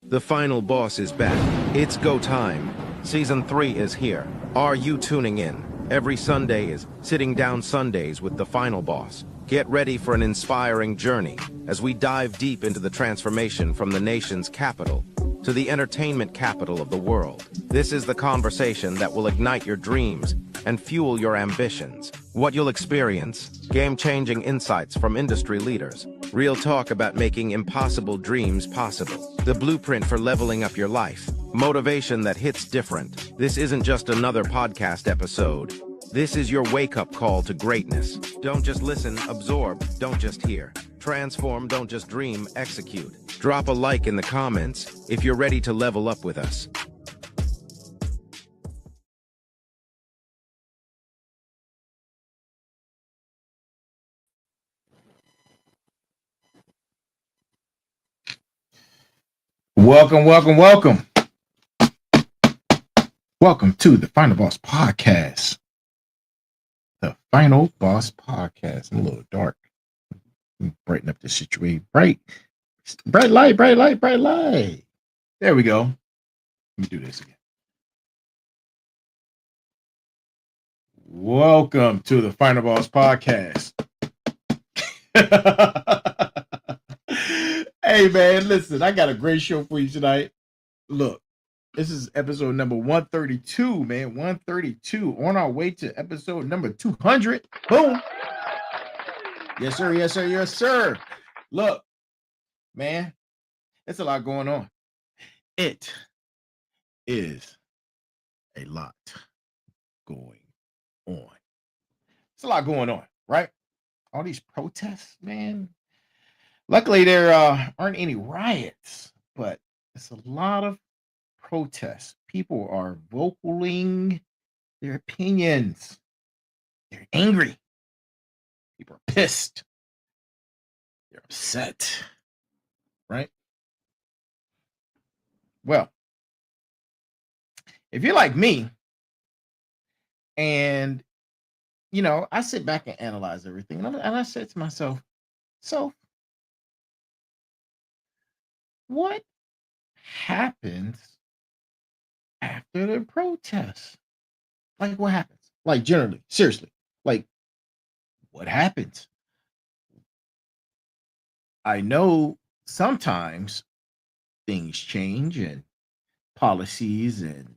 The final boss is back. It's go time. Season 3 is here. Are you tuning in? Every Sunday is Sitting Down Sundays with the final boss. Get ready for an inspiring journey as we dive deep into the transformation from the nation's capital to the entertainment capital of the world. This is the conversation that will ignite your dreams and fuel your ambitions. What you'll experience: game-changing insights from industry leaders, real talk about making impossible dreams possible, the blueprint for leveling up your life, motivation that hits different. This isn't just another podcast episode. This is your wake-up call to greatness. Don't just listen, absorb, don't just hear. Transform, don't just dream, execute. Drop a like in the comments if you're ready to level up with us. Welcome to the Final Boss Podcast. The Final Boss Podcast. I'm a little dark. Brighten up the situation. Bright light. There we go. Let me do this again. Welcome to the Final Boss Podcast. Hey man, listen, I got a great show for you tonight. Look, this is episode number 132, man. 132. On our way to episode number 200. Boom. Yes, sir. Look, man, it's a lot going on. It is a lot going on. It's a lot going on, right? All these protests, man. Luckily, there aren't any riots, but it's a lot of protests. People are vocaling their opinions. They're angry. People are pissed. They're upset. Right? Well, if you're like me, and, I sit back and analyze everything, and I said to myself, so what happens after the protest? Like, what happens? Like, generally, seriously, like, what happens? I know sometimes things change and policies and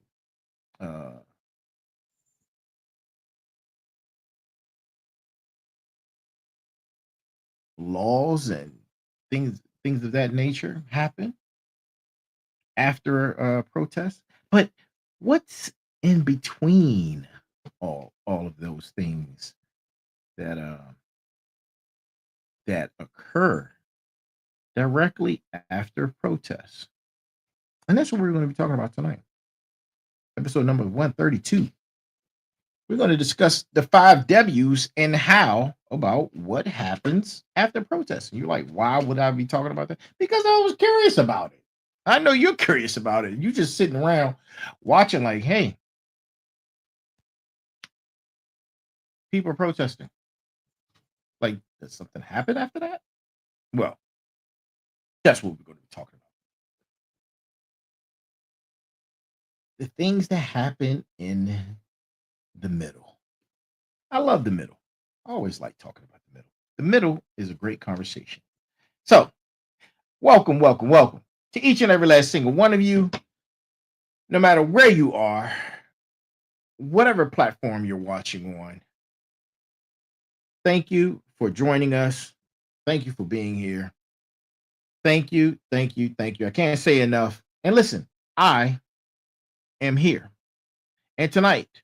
laws and things of that nature happen after a protest. But what's in between all of those things that that occur directly after protests? And that's what we're going to be talking about tonight. Episode number 132. We're going to discuss the 5 W's and how about what happens after protests. And you're like, why would I be talking about that? Because I was curious about it. I know you're curious about it. You just sitting around watching like, hey, people are protesting. Like, does something happen after that? Well, that's what we're going to be talking about. The things that happen in the middle. I love the middle. I always like talking about the middle. The middle is a great conversation. So, welcome to each and every last single one of you, no matter where you are, whatever platform you're watching on. Thank you for joining us. Thank you for being here. Thank you. I can't say enough. And listen, I am here. And tonight,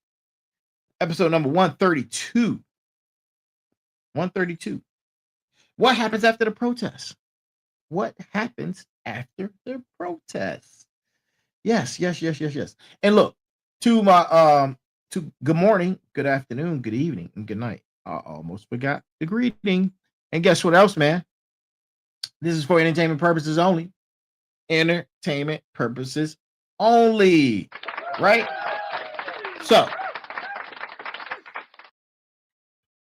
episode number 132. 132. What happens after the protest? What happens after the protest? Yes. And look, to my good morning, good afternoon, good evening, and good night. I almost forgot the greeting. And guess what else, man? This is for entertainment purposes only. Entertainment purposes only. Right? So,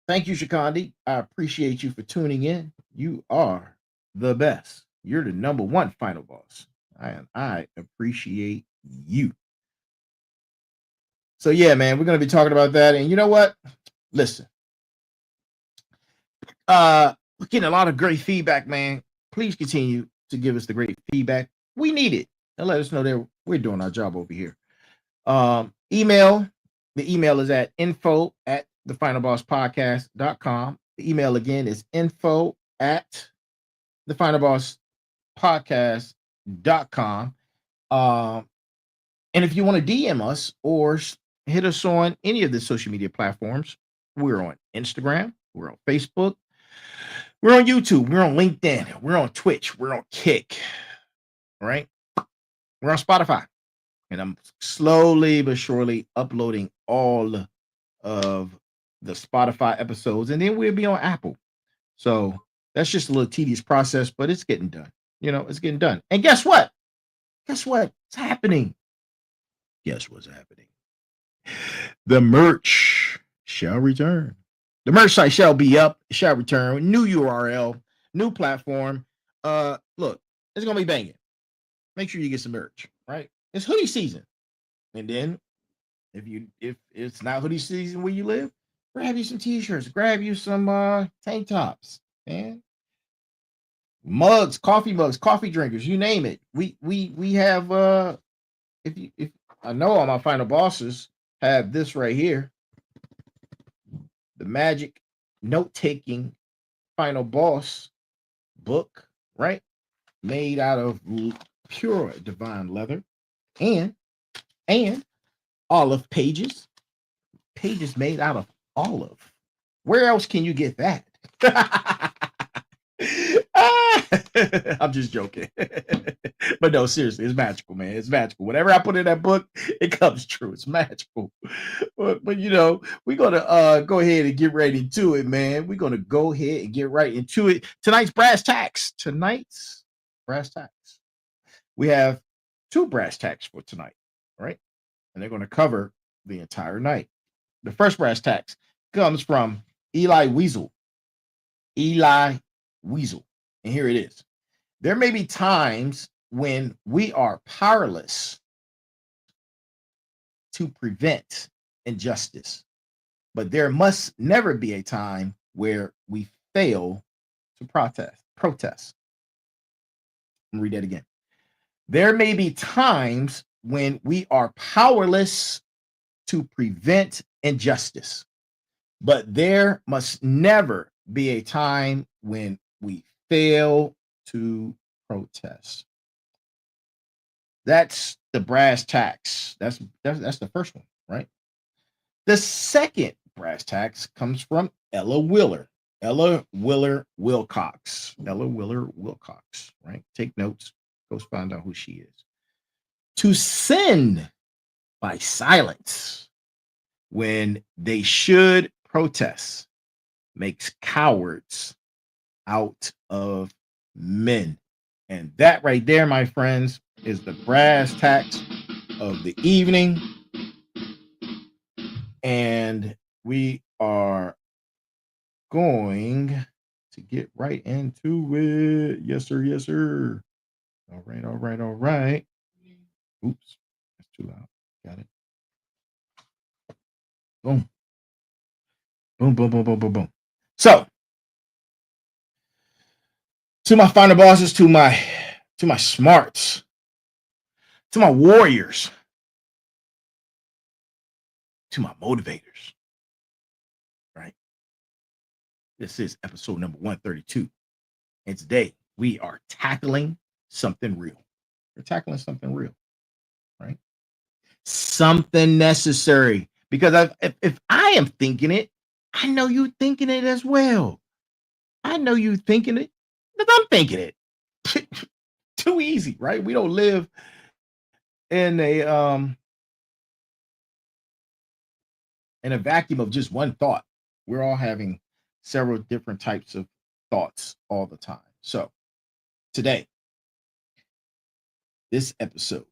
thank you, Shikandi. I appreciate you for tuning in. You are the best. You're the number one final boss. I appreciate you. So yeah, man, we're gonna be talking about that. And you know what? Listen, we're getting a lot of great feedback, man. Please continue to give us the great feedback. We need it. And let us know that we're doing our job over here. Email. The email is at info@thefinalbosspodcast.com. The email again is info@thefinalbosspodcast.com. And if you want to DM us or hit us on any of the social media platforms, we're on Instagram, we're on Facebook, we're on YouTube, we're on LinkedIn, we're on Twitch, we're on Kick, right? We're on Spotify. And I'm slowly but surely uploading all of the Spotify episodes, and then we'll be on Apple. So that's just a little tedious process, but it's getting done. You know, it's getting done. And guess what? Guess what's happening? Guess what's happening? The merch shall return. The merch site shall be up, shall return. New URL, new platform. Look, it's gonna be banging. Make sure you get some merch, right? It's hoodie season. And then if it's not hoodie season where you live, grab you some t-shirts, grab you some tank tops, man. Mugs, coffee drinkers, you name it. We have if I know all my final bosses have this right here, the magic note-taking final boss book, right? Made out of pure divine leather and olive pages made out of olive. Where else can you get that? I'm just joking. But no, seriously, it's magical, man. It's magical. Whatever I put in that book, it comes true. It's magical. But you know, we're gonna go ahead and get right into it, man. We're gonna go ahead and get right into it. Tonight's brass tacks. We have 2 brass tacks for tonight, right? And they're gonna cover the entire night. The first brass tacks comes from Eli Weasel. And here it is. There may be times when we are powerless to prevent injustice, but there must never be a time where we fail to protest. Let me read that again. There may be times when we are powerless to prevent injustice, but there must never be a time when we fail to protest. That's the brass tacks. That's the first one, right? The second brass tacks comes from Ella Wheeler Wilcox, right? Take notes. Go find out who she is. To sin by silence when they should protest makes cowards out of men. And that right there, my friends, is the brass tacks of the evening. And we are going to get right into it. Yes, sir. Yes, sir. All right. Oops, that's too loud. Got it. Boom. Boom. So, to my final bosses, to my smarts, to my warriors, to my motivators, right? This is episode number 132. And today we are tackling something real. We're tackling something real, right? Something necessary. Because if I am thinking it, I know you thinking it as well. I know you thinking it, but I'm thinking it. Too easy, right? We don't live in a vacuum of just one thought. We're all having several different types of thoughts all the time. So today, this episode,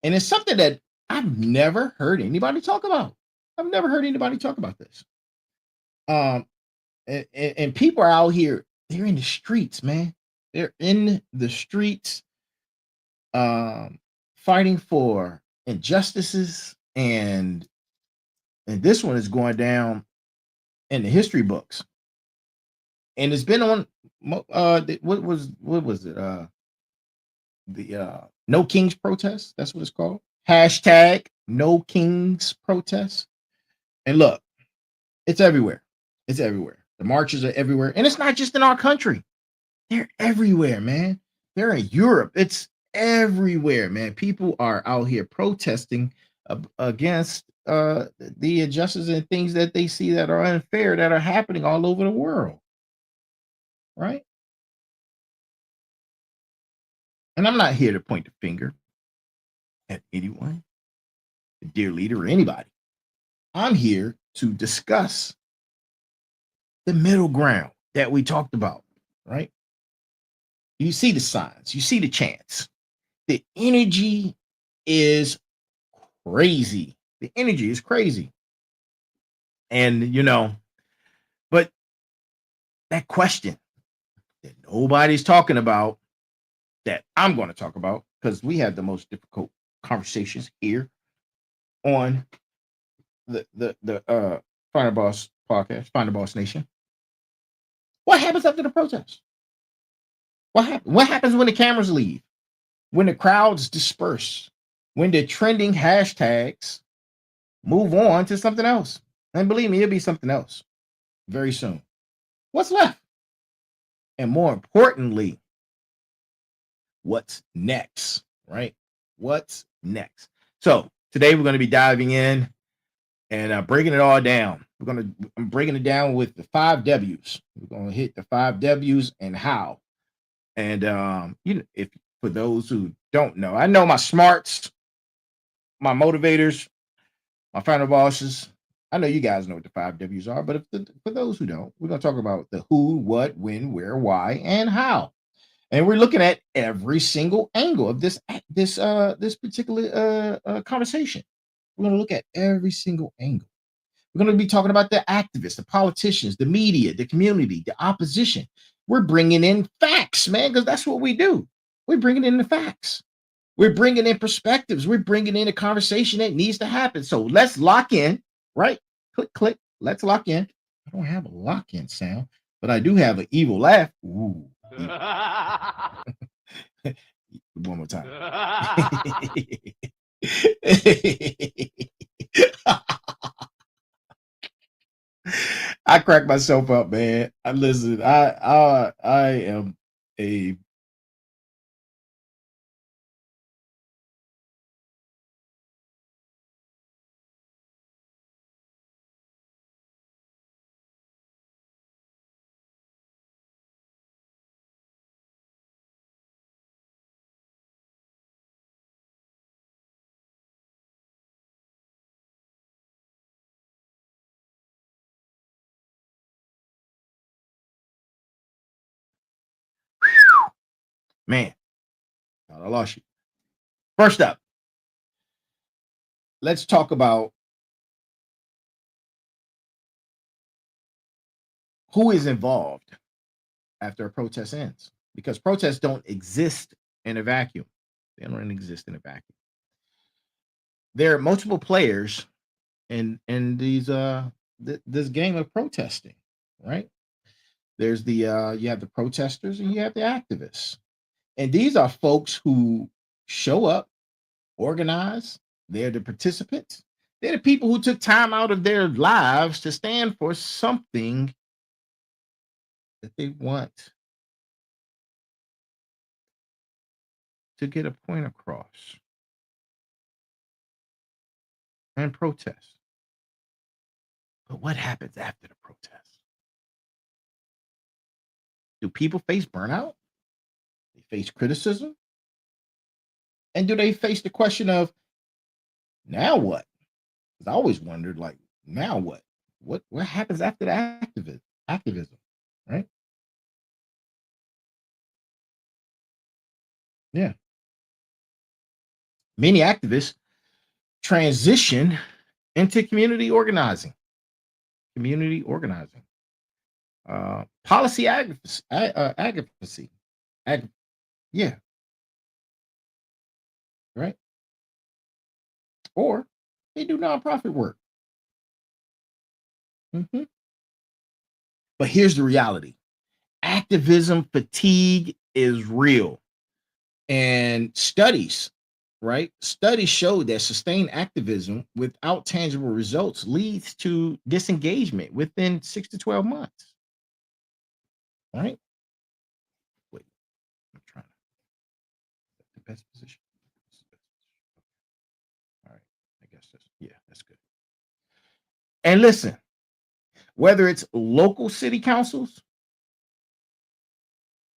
and it's something that I've never heard anybody talk about. I've never heard anybody talk about this. And people are out here, they're in the streets, man. They're in the streets fighting for injustices, and this one is going down in the history books. And it's been on what was it? The No Kings protest. That's what it's called. Hashtag No Kings protest. And look, it's everywhere. It's everywhere. The marches are everywhere. And it's not just in our country. They're everywhere, man. They're in Europe. It's everywhere, man. People are out here protesting against the injustices and things that they see that are unfair that are happening all over the world. Right? And I'm not here to point the finger at anyone, the dear leader, or anybody. I'm here to discuss the middle ground that we talked about, right? You see the signs, you see the chants. The energy is crazy. The energy is crazy. And, but that question that nobody's talking about, that I'm going to talk about, because we have the most difficult conversations here on the Final Boss podcast, Final Boss Nation. What happens after the protest? What happens when the cameras leave? When the crowds disperse? When the trending hashtags move on to something else? And believe me, it'll be something else very soon. What's left? And more importantly, what's next, right? What's next? So today we're going to be diving in and breaking it all down. I'm breaking it down with the 5 W's. We're going to hit the 5 W's and how. And if for those who don't know, I know my smarts, my motivators, my final bosses. I know you guys know what the 5 W's are, but for those who don't, we're going to talk about the who, what, when, where, why, and how. And we're looking at every single angle of this particular conversation. We're going to look at every single angle. We're going to be talking about the activists, the politicians, the media, the community, the opposition. We're bringing in facts, man, because that's what we do. We're bringing in the facts. We're bringing in perspectives. We're bringing in a conversation that needs to happen. So let's lock in, right? Click, click. Let's lock in. I don't have a lock-in sound, but I do have an evil laugh. Ooh. One more time. I crack myself up, man. I am a man. I lost you. First up, let's talk about who is involved after a protest ends, because protests don't exist in a vacuum. They don't exist in a vacuum. There are multiple players in these this game of protesting, right? There's the you have the protesters and you have the activists. And these are folks who show up, organize, they're the participants. They're the people who took time out of their lives to stand for something that they want to get a point across and protest. But what happens after the protest? Do people face burnout? They face criticism? And do they face the question of, now what? Because I always wondered, like, now what? What happens after the activism, right? Yeah. Many activists transition into community organizing. Community organizing. Policy advocacy. Yeah. right? Or they do nonprofit work. Mhm. But here's the reality: activism fatigue is real. And studies, right? Studies show that sustained activism without tangible results leads to disengagement within 6 to 12 months, right? Wait, I'm trying to get the best position. All right, I guess that's good. And listen, whether it's local city councils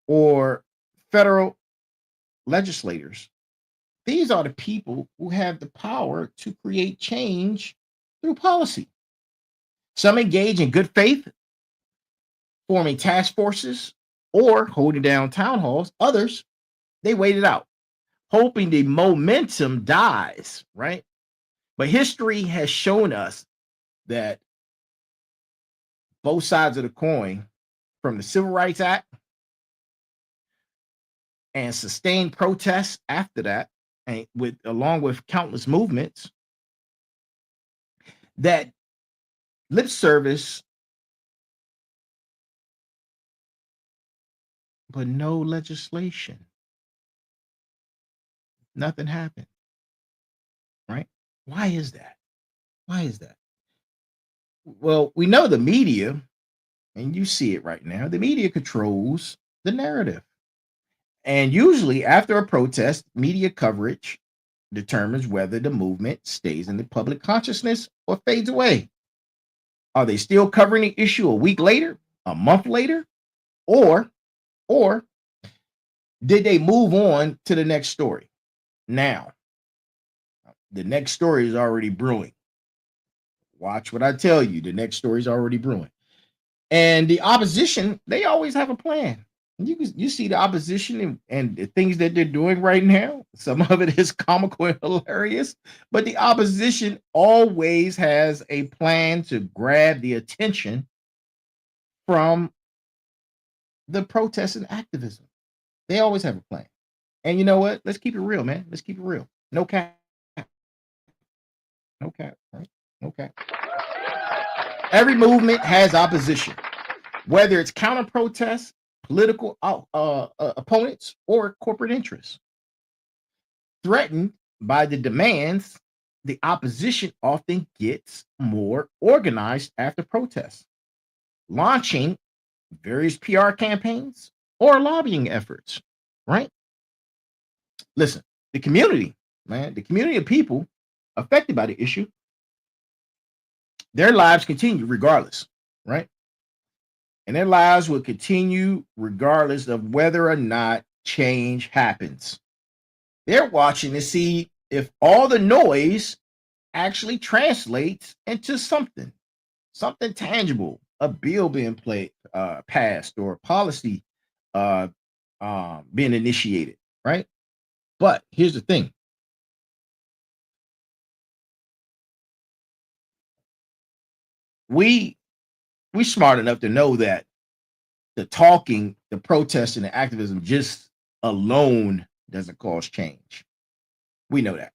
or federal legislators, these are the people who have the power to create change through policy. Some engage in good faith, forming task forces or holding down town halls. Others, they wait it out, hoping the momentum dies, right? But history has shown us that both sides of the coin, from the Civil Rights Act and sustained protests after that, and with along with countless movements, that lip service, but no legislation. Nothing happened, right? Why is that? Why is that? Well, we know the media, and you see it right now. The media controls the narrative. And usually, after a protest, media coverage determines whether the movement stays in the public consciousness or fades away. Are they still covering the issue a week later, a month later, or or did they move on to the next story? Now, the next story is already brewing. Watch what I tell you. The next story is already brewing. And the opposition, they always have a plan. You see the opposition and the things that they're doing right now. Some of it is comical and hilarious, but the opposition always has a plan to grab the attention from the protests and activism. They always have a plan. And you know what? Let's keep it real, man. Let's keep it real. No cap. No cap. Right? No cap. Every movement has opposition, whether it's counter protests, political opponents, or corporate interests. Threatened by the demands, the opposition often gets more organized after protests, launching various PR campaigns or lobbying efforts, right? Listen, the community, man, the community of people affected by the issue, their lives continue regardless, right? And their lives will continue regardless of whether or not change happens. They're watching to see if all the noise actually translates into something tangible, a bill being passed, or a policy uh, being initiated, right? But here's the thing: we smart enough to know that the talking, the protesting, the activism just alone doesn't cause change. We know that.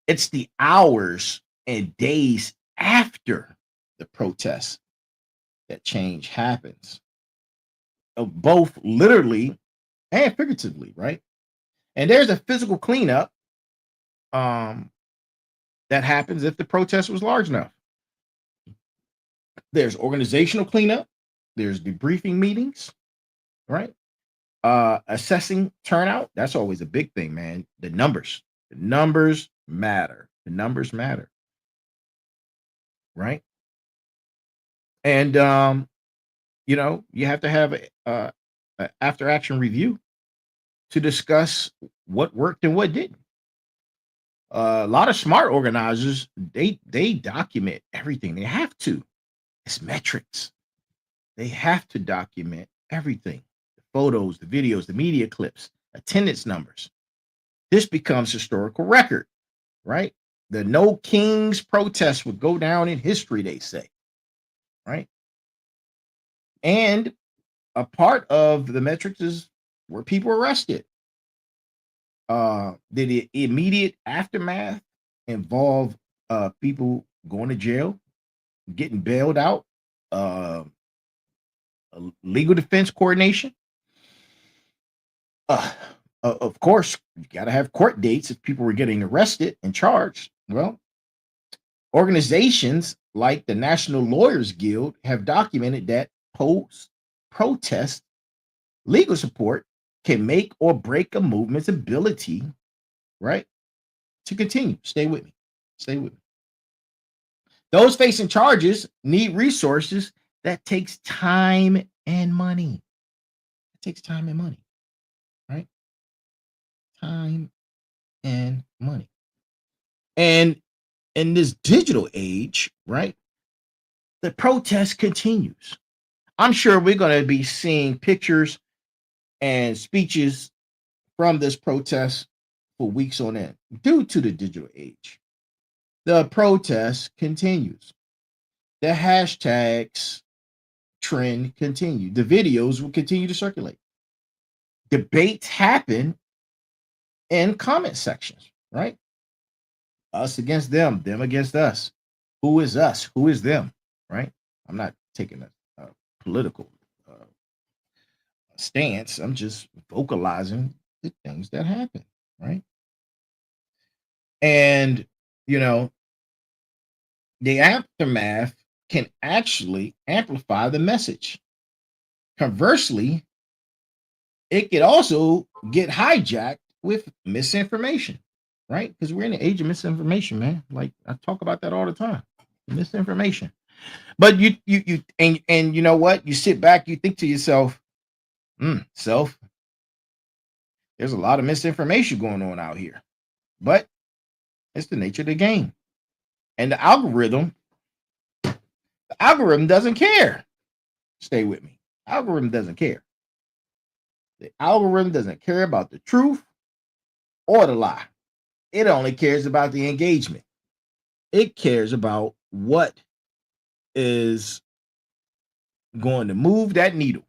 It's the hours and days after the protest that change happens, both literally and figuratively, right? And there's a physical cleanup um, that happens if the protest was large enough. There's organizational cleanup, there's debriefing meetings, right? Assessing turnout, that's always a big thing, man. The numbers matter. The numbers matter, right? And you have to have a after action review to discuss what worked and what didn't. A lot of smart organizers, they document everything. They have to. It's metrics. They have to document everything: the photos, the videos, the media clips, attendance numbers. This becomes historical record, right? The No Kings protest would go down in history, they say, right? And a part of the metrics is were people arrested? Did the immediate aftermath involve people going to jail, getting bailed out, legal defense coordination? Uh, of course, you got to have court dates if people were getting arrested and charged. Well, organizations like the National Lawyers Guild have documented that post-protest legal support can make or break a movement's ability, right, to continue. Stay with me. Stay with me. Those facing charges need resources that takes time and money. It takes time and money, right? Time and money. And in this digital age, right, the protest continues. I'm sure we're going to be seeing pictures and speeches from this protest for weeks on end due to the digital age. The protest continues. The hashtags trend continue. The videos will continue to circulate. Debates happen in comment sections, right? Us against them against us. Who is us? Who is them? Right? I'm not taking a political stance. I'm just vocalizing the things that happen, right? And you know, the aftermath can actually amplify the message. Conversely, it could also get hijacked with misinformation, right? Because we're in the age of misinformation, man. Like I talk about that all the time. Misinformation. But you you know what? You sit back, you think to yourself, self, there's a lot of misinformation going on out here. But it's the nature of the game. And the algorithm doesn't care. Stay with me. Algorithm doesn't care. The algorithm doesn't care about the truth or the lie. It only cares about the engagement. It cares about what is going to move that needle.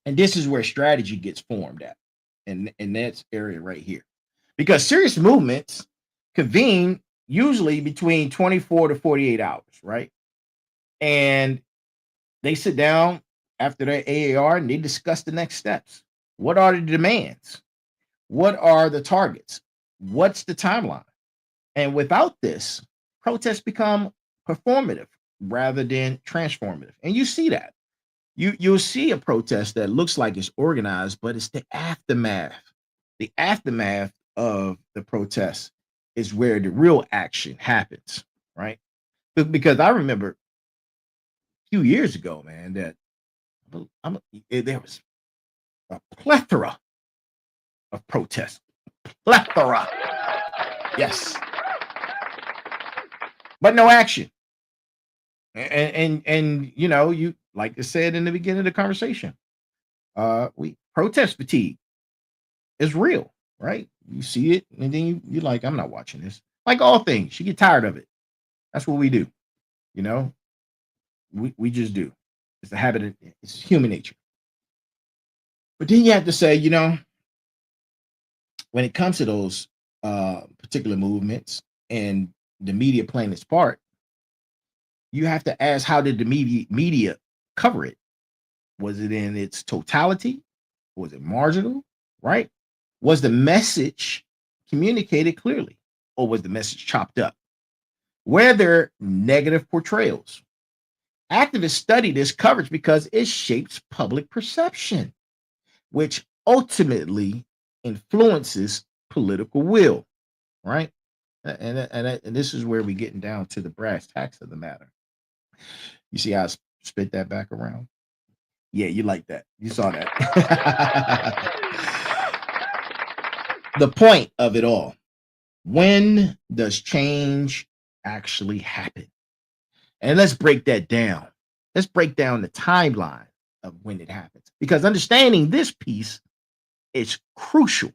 And this is where strategy gets formed at. And that's area right here. Because serious movements convene usually between 24 to 48 hours, right? And they sit down after their AAR and they discuss the next steps. What are the demands? What are the targets? What's the timeline? And without this, protests become performative rather than transformative. And you see that. You'll see a protest that looks like it's organized, but it's the aftermath. The aftermath of the protest is where the real action happens, right? Because I remember a few years ago, man, that there was a plethora of protests. Plethora. Yes. But no action. And you know, you like I said in the beginning of the conversation, we protest fatigue is real, right? You see it, and then you're like, I'm not watching this. Like all things, you get tired of it. That's what we do, you know. We just do. It's a habit. It's human nature. But then you have to say, you know, when it comes to those particular movements and the media playing its part, you have to ask, how did the media cover it? Was it in its totality? Was it marginal? Right? Was the message communicated clearly, or was the message chopped up? Were there negative portrayals? Activists study this coverage because it shapes public perception, which ultimately influences political will, right? And this is where we're getting down to the brass tacks of the matter. You see how I spit that back around? Yeah, you like that. You saw that. The point of it all. When does change actually happen? And let's break that down. Let's break down the timeline of when it happens. Because understanding this piece is crucial.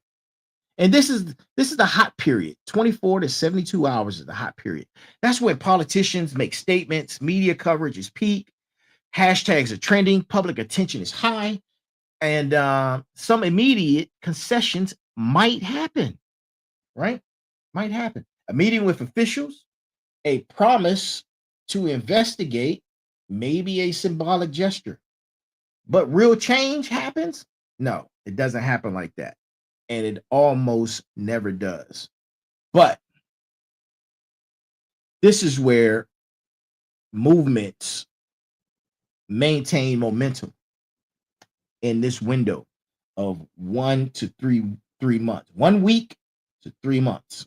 And this is the hot period. 24 to 72 hours is the hot period. That's when politicians make statements, media coverage is peak, hashtags are trending, public attention is high, and some immediate concessions might happen, right? Might happen. A meeting with officials, a promise to investigate, maybe a symbolic gesture. But real change happens? No, it doesn't happen like that. And it almost never does. But this is where movements maintain momentum in this window of 1 to 3 months, 1 week to 3 months.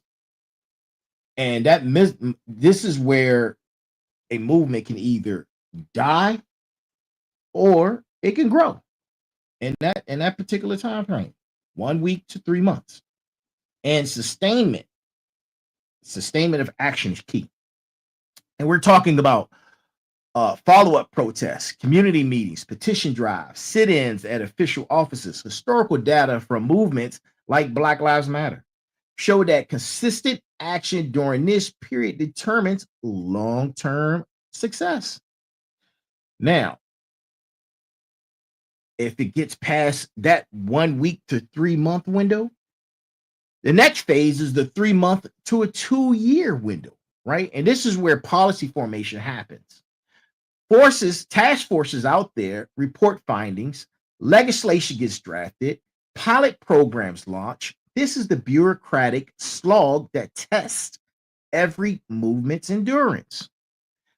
And this is where a movement can either die or it can grow in that particular time frame, 1 week to 3 months. And sustainment of action is key. And we're talking about follow-up protests, community meetings, petition drives, sit-ins at official offices. Historical data from movements like Black Lives Matter show that consistent action during this period determines long-term success. Now, if it gets past that 1 week to 3 month window, the next phase is the 3 month to a 2 year window, right? And this is where policy formation happens. Task forces out there report findings, legislation gets drafted, pilot programs launch. This is the bureaucratic slog that tests every movement's endurance.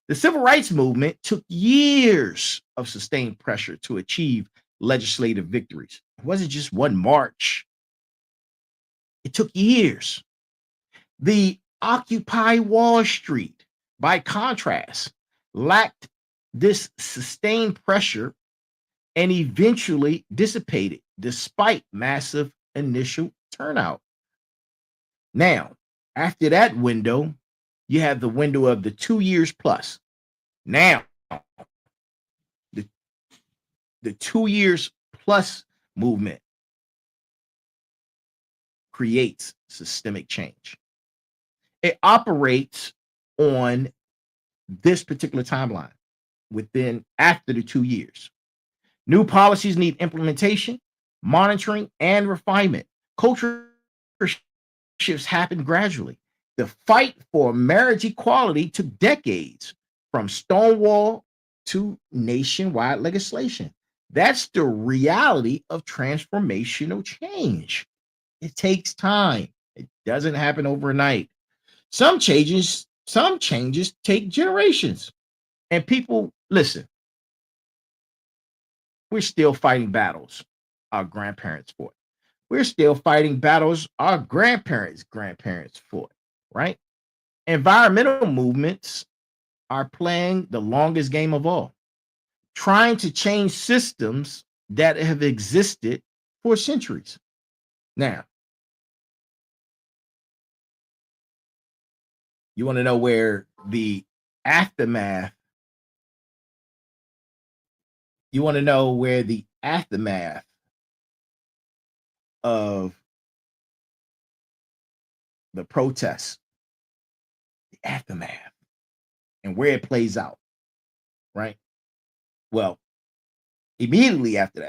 The civil rights movement took years of sustained pressure to achieve legislative victories. It wasn't just one march. It took years. The Occupy Wall Street, by contrast, lacked this sustained pressure and eventually dissipated despite massive initial turnout. Now, after that window, you have the window of the 2 years plus. Now, the 2 years plus movement creates systemic change. It operates on this particular timeline after the 2 years. New policies need implementation, monitoring, and refinement. Culture shifts happen gradually. The fight for marriage equality took decades, from Stonewall to nationwide legislation. That's the reality of transformational change. It takes time. It doesn't happen overnight. Some changes take generations. And people, listen, we're still fighting battles our grandparents fought. We're still fighting battles our grandparents' fought, right? Environmental movements are playing the longest game of all, trying to change systems that have existed for centuries. Now, you want to know where the aftermath of the protests, the aftermath, and where it plays out, right? Well, immediately after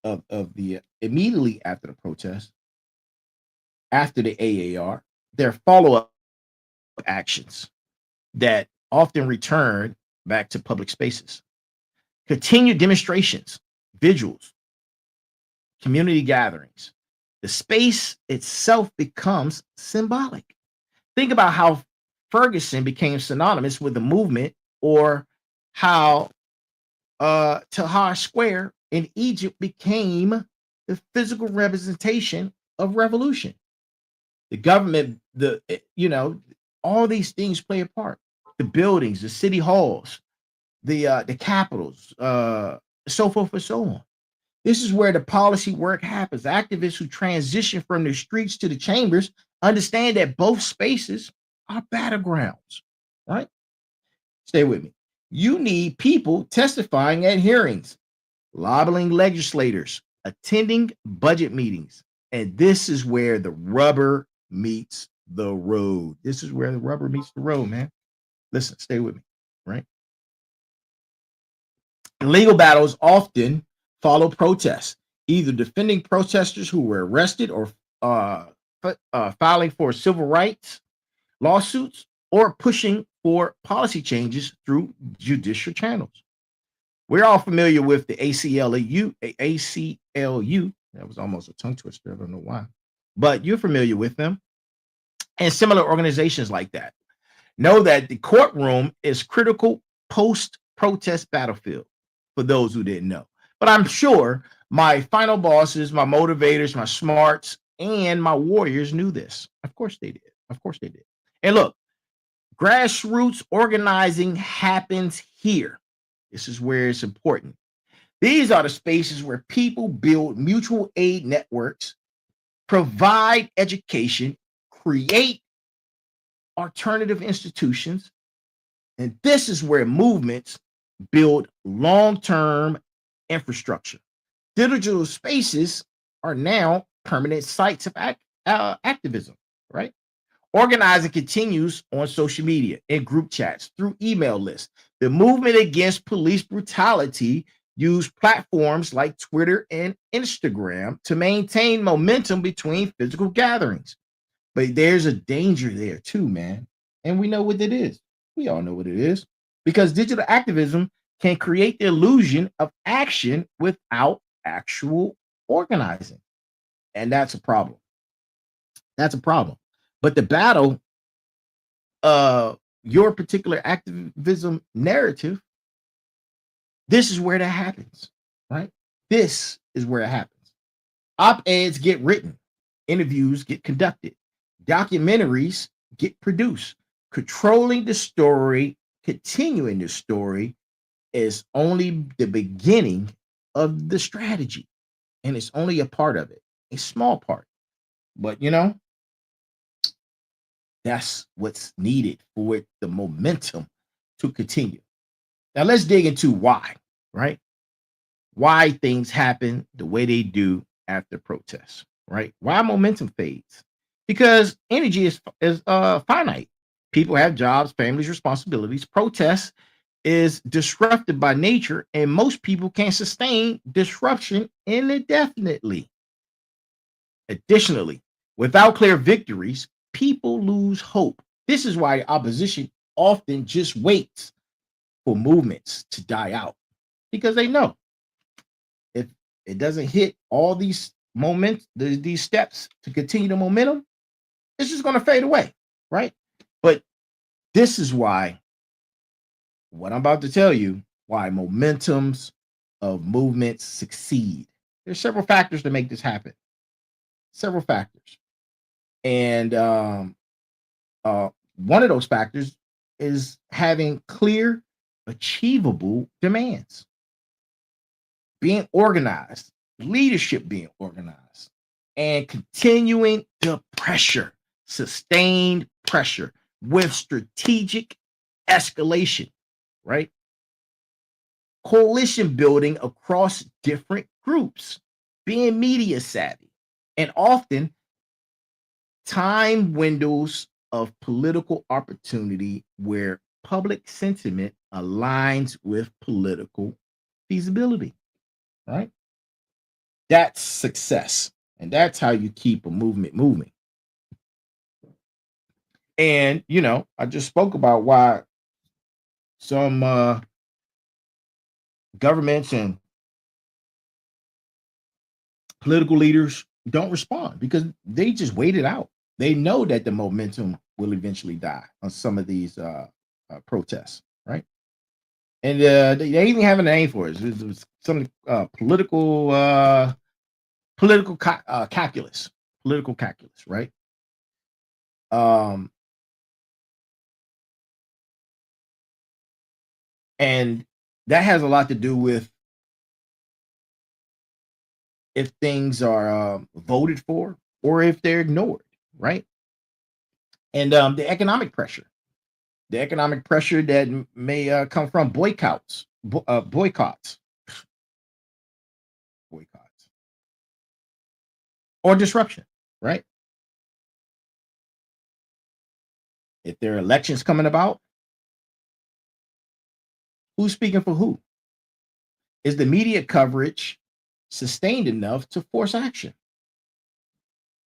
the protest, after the AAR, there are follow-up actions that often return back to public spaces. Continued demonstrations, vigils, community gatherings. The space itself becomes symbolic. Think about how Ferguson became synonymous with the movement, or how Tahrir Square in Egypt became the physical representation of revolution. The government, all these things play a part. The buildings, the city halls, the capitals, so forth and so on. This is where the policy work happens. Activists who transition from the streets to the chambers understand that both spaces are battlegrounds, right? Stay with me. You need people testifying at hearings, lobbying legislators, attending budget meetings. And this is where the rubber meets the road. This is where the rubber meets the road, man. Listen, stay with me, right? Legal battles often follow protests, either defending protesters who were arrested or uh, filing for civil rights lawsuits, or pushing for policy changes through judicial channels. We're all familiar with the ACLU. That was almost a tongue twister. I don't know why, but you're familiar with them and similar organizations like that. Know that the courtroom is critical post-protest battlefield for those who didn't know. But I'm sure my final bosses, my motivators, my smarts, and my warriors knew this. Of course they did. Of course they did. And look, grassroots organizing happens here. This is where it's important. These are the spaces where people build mutual aid networks, provide education, create alternative institutions, and this is where movements build long-term infrastructure. Digital spaces are now permanent sites of activism, right? Organizing continues on social media, in group chats, through email lists. The movement against police brutality used platforms like Twitter and Instagram to maintain momentum between physical gatherings. But there's a danger there too, man. And we know what it is. We all know what it is. Because digital activism can create the illusion of action without actual organizing. And that's a problem. That's a problem. But the battle, your particular activism narrative, this is where that happens, right? This is where it happens. Op-eds get written, interviews get conducted, documentaries get produced. Controlling the story, continuing the story is only the beginning of the strategy. And it's only a part of it, a small part. But you know, that's what's needed for the momentum to continue. Now let's dig into why, right? Why things happen the way they do after protests, right? Why momentum fades? Because energy is finite. People have jobs, families, responsibilities. Protest is disrupted by nature, and most people can't sustain disruption indefinitely. Additionally, without clear victories, people lose hope. This is why opposition often just waits for movements to die out, because they know if it doesn't hit all these these steps to continue the momentum, it's just going to fade away, right? But this is why what I'm about to tell you, why momentums of movements succeed. There's several factors to make this happen. Several factors. And one of those factors is having clear, achievable demands, being organized, leadership being organized, and continuing the pressure, sustained pressure with strategic escalation, right? Coalition building across different groups, being media savvy, and often time windows of political opportunity where public sentiment aligns with political feasibility, right? That's success. And that's how you keep a movement moving. And, you know, I just spoke about why some governments and political leaders don't respond because they just wait it out. They know that the momentum will eventually die on some of these protests, right? And they even have a name for it. It's some political calculus, right? And that has a lot to do with if things are voted for or if they're ignored, right? And the economic pressure that may come from boycotts, or disruption, right? If there are elections coming about, who's speaking for who? Is the media coverage sustained enough to force action?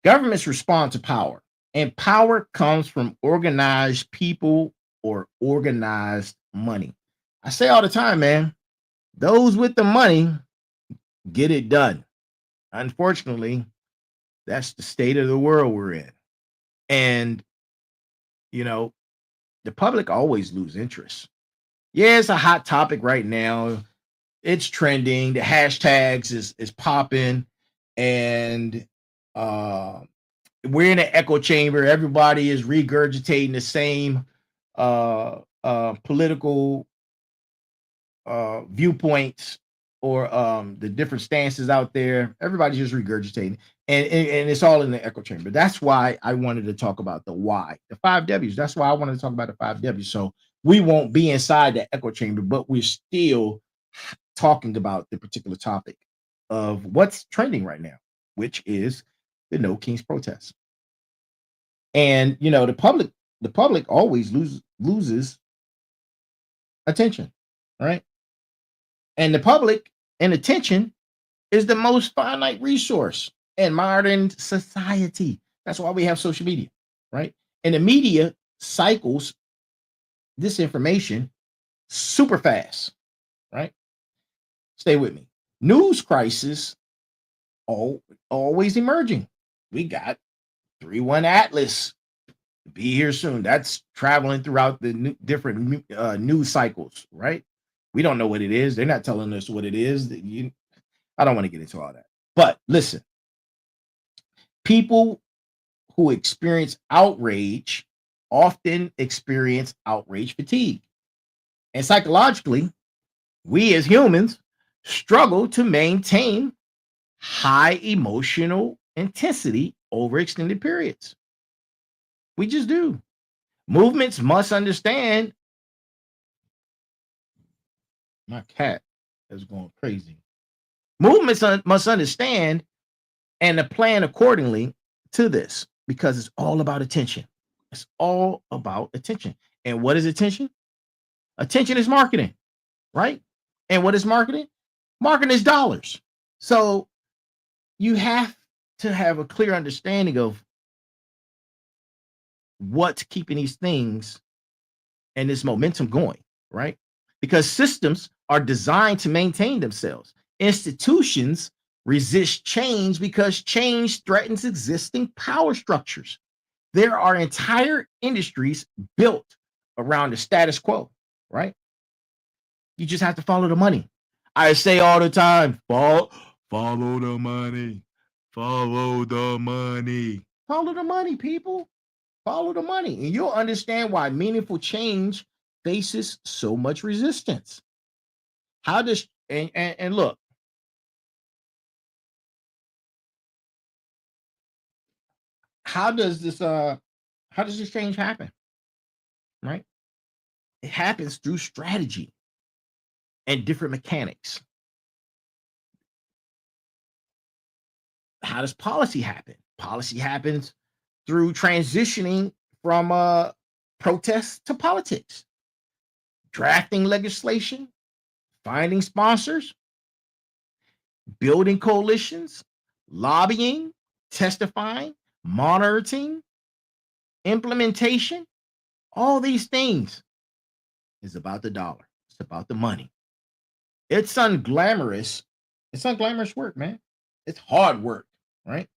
Governments respond to power, and power comes from organized people or organized money. I say all the time, man, those with the money get it done. Unfortunately, that's the state of the world we're in. And, you know, the public always lose interest. Yeah, it's a hot topic right now. It's trending. The hashtags is popping, and uh, we're in an echo chamber. Everybody is regurgitating the same political viewpoints or the different stances out there. Everybody's just regurgitating, and it's all in the echo chamber. That's why I wanted to talk about the why, the 5 W's. That's why I wanted to talk about the 5 W's. So we won't be inside the echo chamber, but we're still talking about the particular topic of what's trending right now, which is the No Kings protest. And you know, the public always loses attention, right? And the public and attention is the most finite resource in modern society. That's why we have social media, right? And the media cycles this information super fast, right? Stay with me. News crisis always emerging. We got 3-1 Atlas be here soon. That's traveling throughout the different news cycles, right? We don't know what it is. They're not telling us what it is. I don't want to get into all that. But listen, people who experience outrage often experience outrage fatigue. And psychologically, we as humans struggle to maintain high emotional intensity over extended periods. We just do. Movements must understand. My cat is going crazy. Movements must understand and plan accordingly to this because it's all about attention. It's all about attention. And what is attention? Attention is marketing, right? And what is marketing? Marketing is dollars. So you have to have a clear understanding of what's keeping these things and this momentum going, right? Because systems are designed to maintain themselves. Institutions resist change because change threatens existing power structures. There are entire industries built around the status quo, right? You just have to follow the money. I say all the time, follow the money. Follow the money. Follow the money, people. Follow the money. And you'll understand why meaningful change faces so much resistance. How does and look, how does this change happen? Right? It happens through strategy and different mechanics. How does policy happen? Policy happens through transitioning from protests to politics, drafting legislation, finding sponsors, building coalitions, lobbying, testifying, monitoring, implementation. All these things is about the dollar. It's about the money. It's unglamorous. It's unglamorous work, man. It's hard work, right?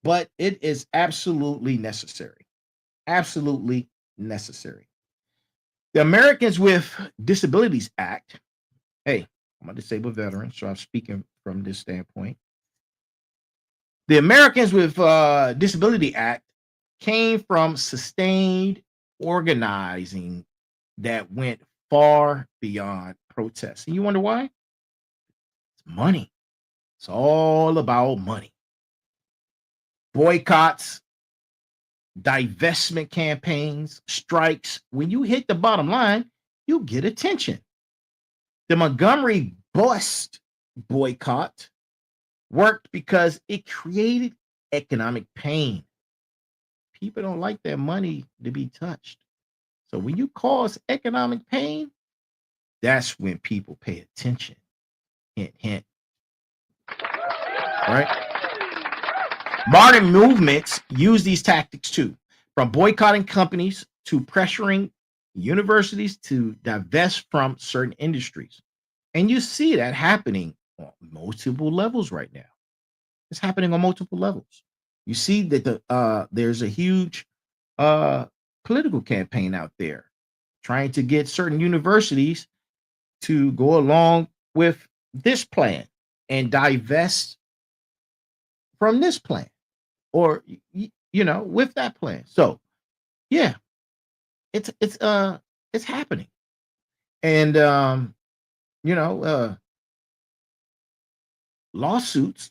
But it is absolutely necessary. Absolutely necessary. The Americans with Disabilities Act. Hey, I'm a disabled veteran, so I'm speaking from this standpoint. The Americans with Disability Act came from sustained organizing that went far beyond protests. And you wonder why? It's money. It's all about money. Boycotts, divestment campaigns, strikes. When you hit the bottom line, you get attention. The Montgomery bust boycott worked because it created economic pain. People don't like their money to be touched. So when you cause economic pain, that's when people pay attention. Hint, hint. Right? Modern movements use these tactics too, from boycotting companies to pressuring universities to divest from certain industries. And you see that happening on multiple levels right now. It's happening on multiple levels. You see that there's a huge uh, political campaign out there trying to get certain universities to go along with this plan and divest from this plan or with that plan. So yeah, it's happening. And you know, uh lawsuits,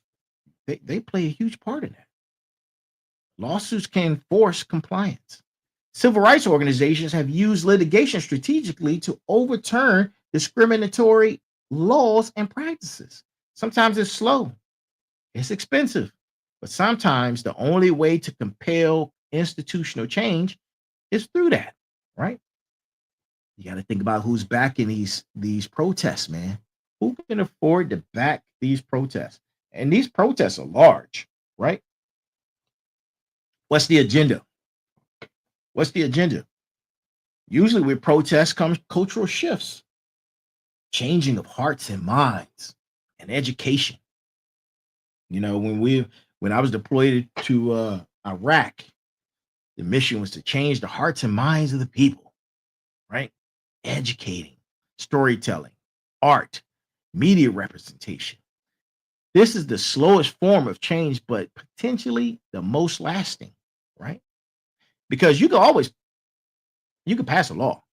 they play a huge part in that. Lawsuits can force compliance. Civil rights organizations have used litigation strategically to overturn discriminatory laws and practices. Sometimes it's slow, it's expensive, but sometimes the only way to compel institutional change is through that, right? You got to think about who's backing these protests, man. Who can afford to back these protests? And these protests are large, right? What's the agenda? What's the agenda? Usually with protests comes cultural shifts, changing of hearts and minds, and education. When I was deployed to Iraq, the mission was to change the hearts and minds of the people, right? Educating, storytelling, art, media representation. This is the slowest form of change, but potentially the most lasting, right? Because you can pass a law,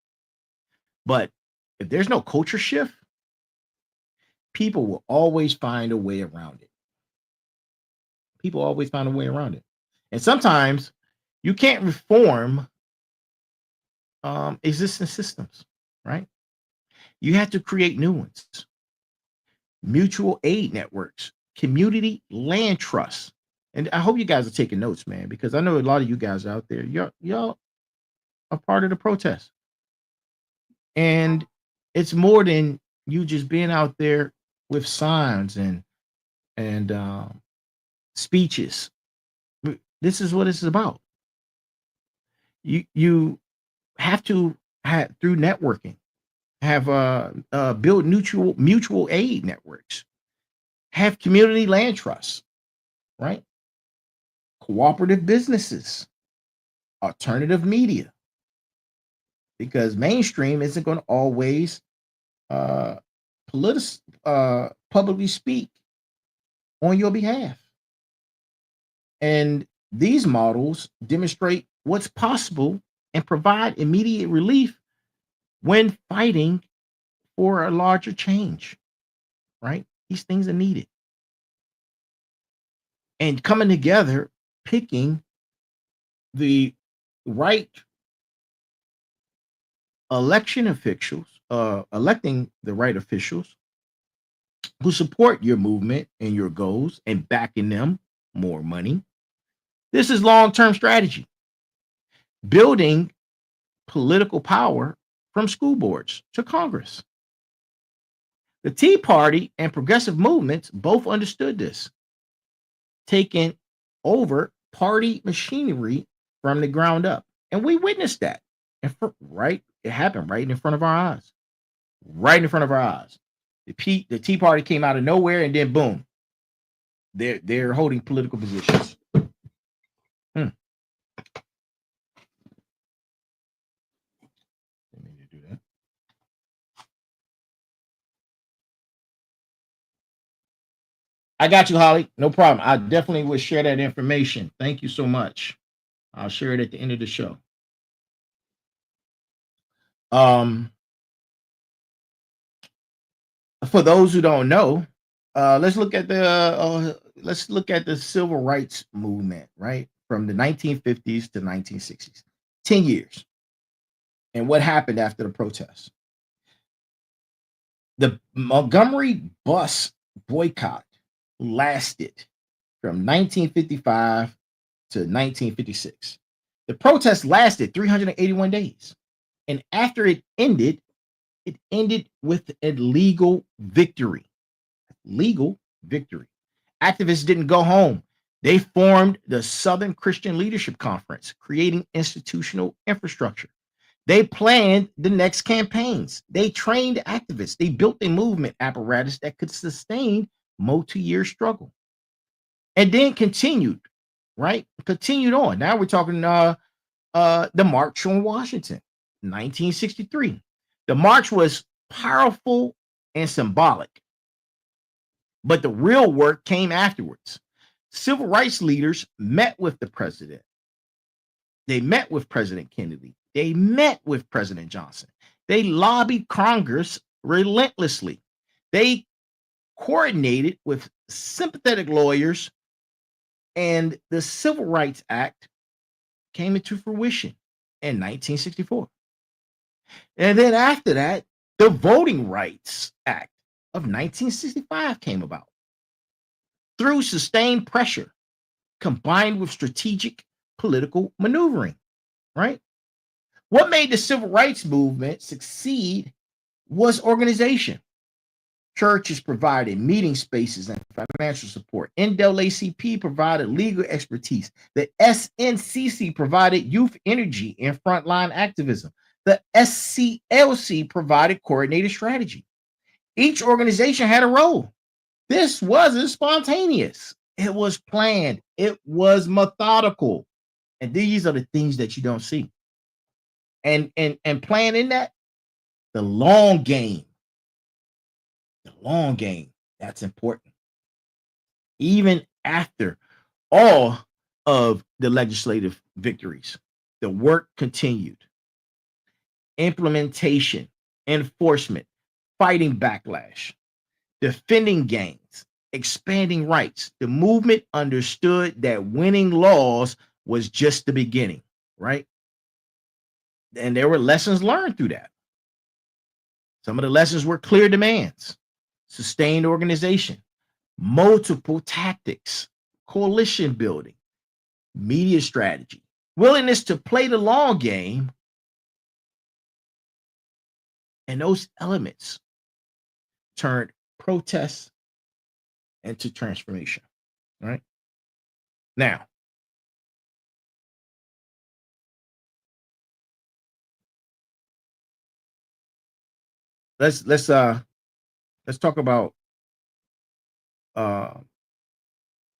but if there's no culture shift, people will always find a way around it. People always find a way around it. And sometimes you can't reform existing systems, right? You have to create new ones. Mutual aid networks, community land trusts. And I hope you guys are taking notes, man, because I know a lot of you guys out there, y'all are part of the protest. And it's more than you just being out there with signs and speeches. This is what it's about. You have to have through networking, have build mutual aid networks, have community land trusts, right? Cooperative businesses, alternative media, because mainstream isn't going to always uh, publicly speak on your behalf. And these models demonstrate what's possible and provide immediate relief when fighting for a larger change, right? These things are needed. And coming together, picking the right election officials, electing the right officials who support your movement and your goals and backing them more money. This is long-term strategy. Building political power from school boards to Congress. The Tea Party and progressive movements both understood this, taking over party machinery from the ground up. And we witnessed that. Right? It happened right in front of our eyes. Right in front of our eyes. The Tea Party came out of nowhere and then boom. They're holding political positions. Let me do that. I got you, Holly. No problem. I definitely will share that information. Thank you so much. I'll share it at the end of the show. For those who don't know, let's look at the civil rights movement, right? From the 1950s to 1960s. 10 years. And what happened after the protests? The Montgomery bus boycott lasted from 1955 to 1956. The protest lasted 381 days. And after it ended with a legal victory. Legal victory. Activists didn't go home. They formed the Southern Christian Leadership Conference, creating institutional infrastructure. They planned the next campaigns. They trained activists. They built a movement apparatus that could sustain multi-year struggle. And then continued, right? Continued on. Now we're talking the March on Washington, 1963. The march was powerful and symbolic, but the real work came afterwards. Civil rights leaders met with the president. They met with President Kennedy. They met with President Johnson. They lobbied Congress relentlessly. They coordinated with sympathetic lawyers, and the Civil Rights Act came into fruition in 1964. And then after that, the Voting Rights Act of 1965 came about. Through sustained pressure combined with strategic political maneuvering, right? What made the civil rights movement succeed was organization. Churches provided meeting spaces and financial support. NAACP provided legal expertise. The SNCC provided youth energy and frontline activism. The SCLC provided coordinated strategy. Each organization had a role. This wasn't spontaneous. It was planned. It was methodical. And these are the things that you don't see. And playing in that, the long game. The long game, that's important. Even after all of the legislative victories, the work continued. Implementation, enforcement, fighting backlash, defending gains, expanding rights. The movement understood that winning laws was just the beginning, right? And there were lessons learned through that. Some of the lessons were clear demands, sustained organization, multiple tactics, coalition building, media strategy, willingness to play the long game. And those elements turned protests into transformation. All right. Now, let's talk about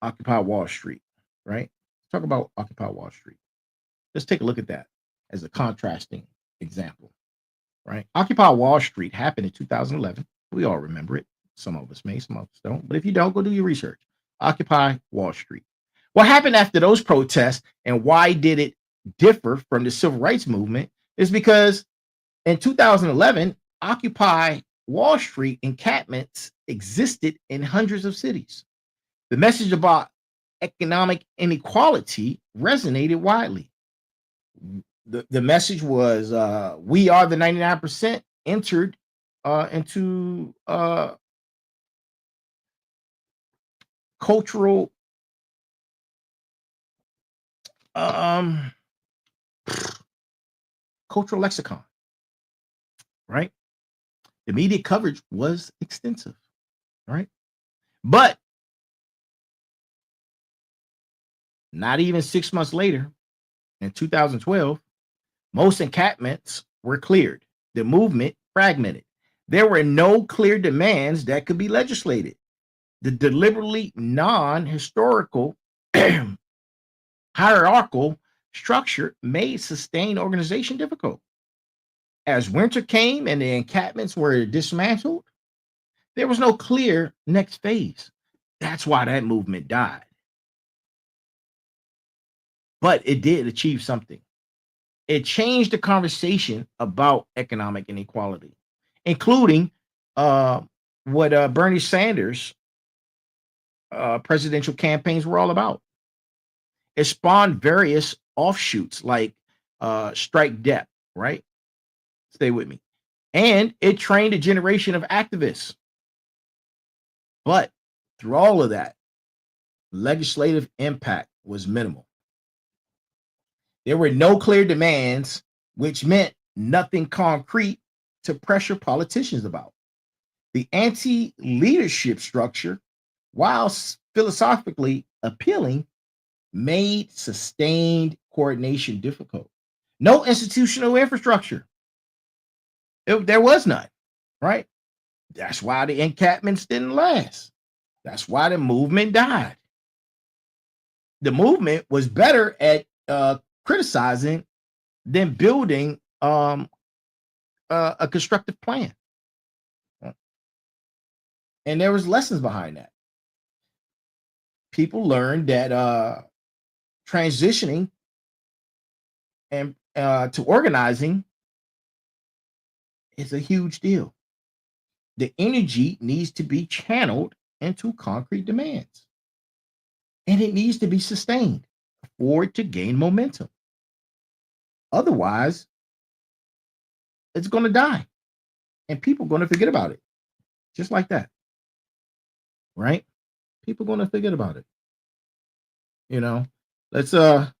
Occupy Wall Street, right? Let's talk about Occupy Wall Street. Let's take a look at that as a contrasting example, right? Occupy Wall Street happened in 2011. We all remember it. Some of us may, some of us don't. But if you don't, go do your research. Occupy Wall Street. What happened after those protests and why did it differ from the civil rights movement is because in 2011, Occupy Wall Street encampments existed in hundreds of cities. The message about economic inequality resonated widely. The message was we are the 99% entered into cultural cultural lexicon, right? The media coverage was extensive, right? But not even 6 months later, in 2012, most encampments were cleared. The movement fragmented. There were no clear demands that could be legislated. The deliberately non-historical hierarchical structure made sustained organization difficult. As winter came and the encampments were dismantled, there was no clear next phase. That's why that movement died. But it did achieve something. It changed the conversation about economic inequality, including what Bernie Sanders' presidential campaigns were all about. It spawned various offshoots like strike debt, right? Stay with me. And it trained a generation of activists. But through all of that, legislative impact was minimal. There were no clear demands, which meant nothing concrete to pressure politicians about. The anti-leadership structure, while philosophically appealing made sustained coordination difficult. No institutional infrastructure. There was none, right? That's why the encampments didn't last. That's why the movement died. The movement was better at criticizing than building a constructive plan. And there was lessons behind that. People learned that transitioning and to organizing is a huge deal. The energy needs to be channeled into concrete demands, and it needs to be sustained for it to gain momentum. Otherwise, it's going to die, and people are going to forget about it, just like that, right? People are going to forget about it. You know, let's talk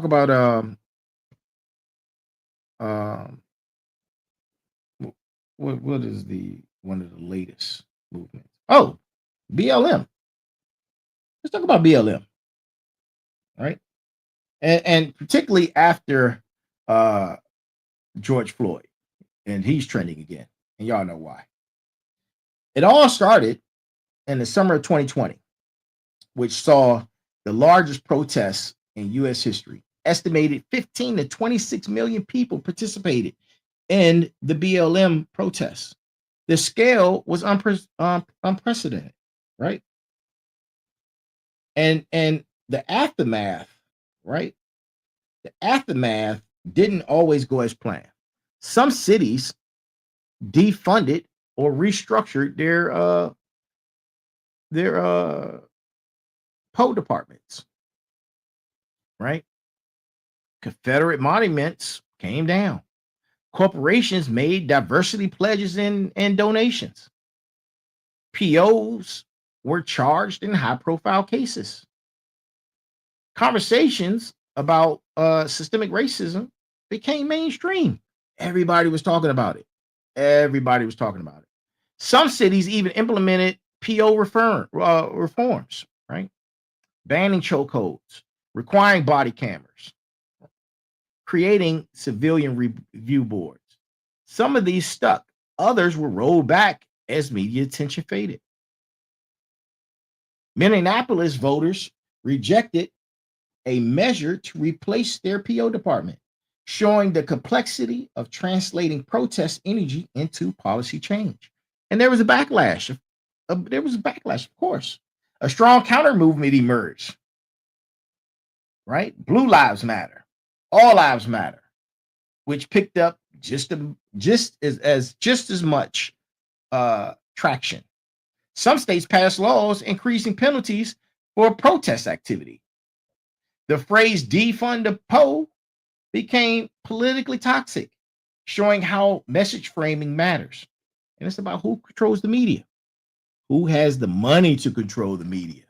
about um what is the one of the latest movements? Oh, BLM. Let's talk about BLM, right? And particularly after uh George Floyd, and he's trending again, and y'all know why. It all started in the summer of 2020, which saw the largest protests in U.S. history. Estimated 15 to 26 million people participated in the BLM protests. The scale was unprecedented, right? And the aftermath, right? The aftermath didn't always go as planned. Some cities defunded or restructured their PO departments, right? Confederate monuments came down. Corporations made diversity pledges and donations. POs were charged in high profile cases. Conversations about systemic racism became mainstream. Everybody was talking about it. Everybody was talking about it. Some cities even implemented PO reforms, right? Banning chokeholds, requiring body cameras, creating civilian review boards. Some of these stuck. Others were rolled back as media attention faded. Minneapolis voters rejected a measure to replace their PO department, showing the complexity of translating protest energy into policy change. And there was a backlash. Of course. A strong counter movement emerged. Right? Blue Lives Matter, All Lives Matter, which picked up just as much traction. Some states passed laws increasing penalties for protest activity. The phrase defund the PO became politically toxic, showing how message framing matters. And it's about who controls the media, who has the money to control the media.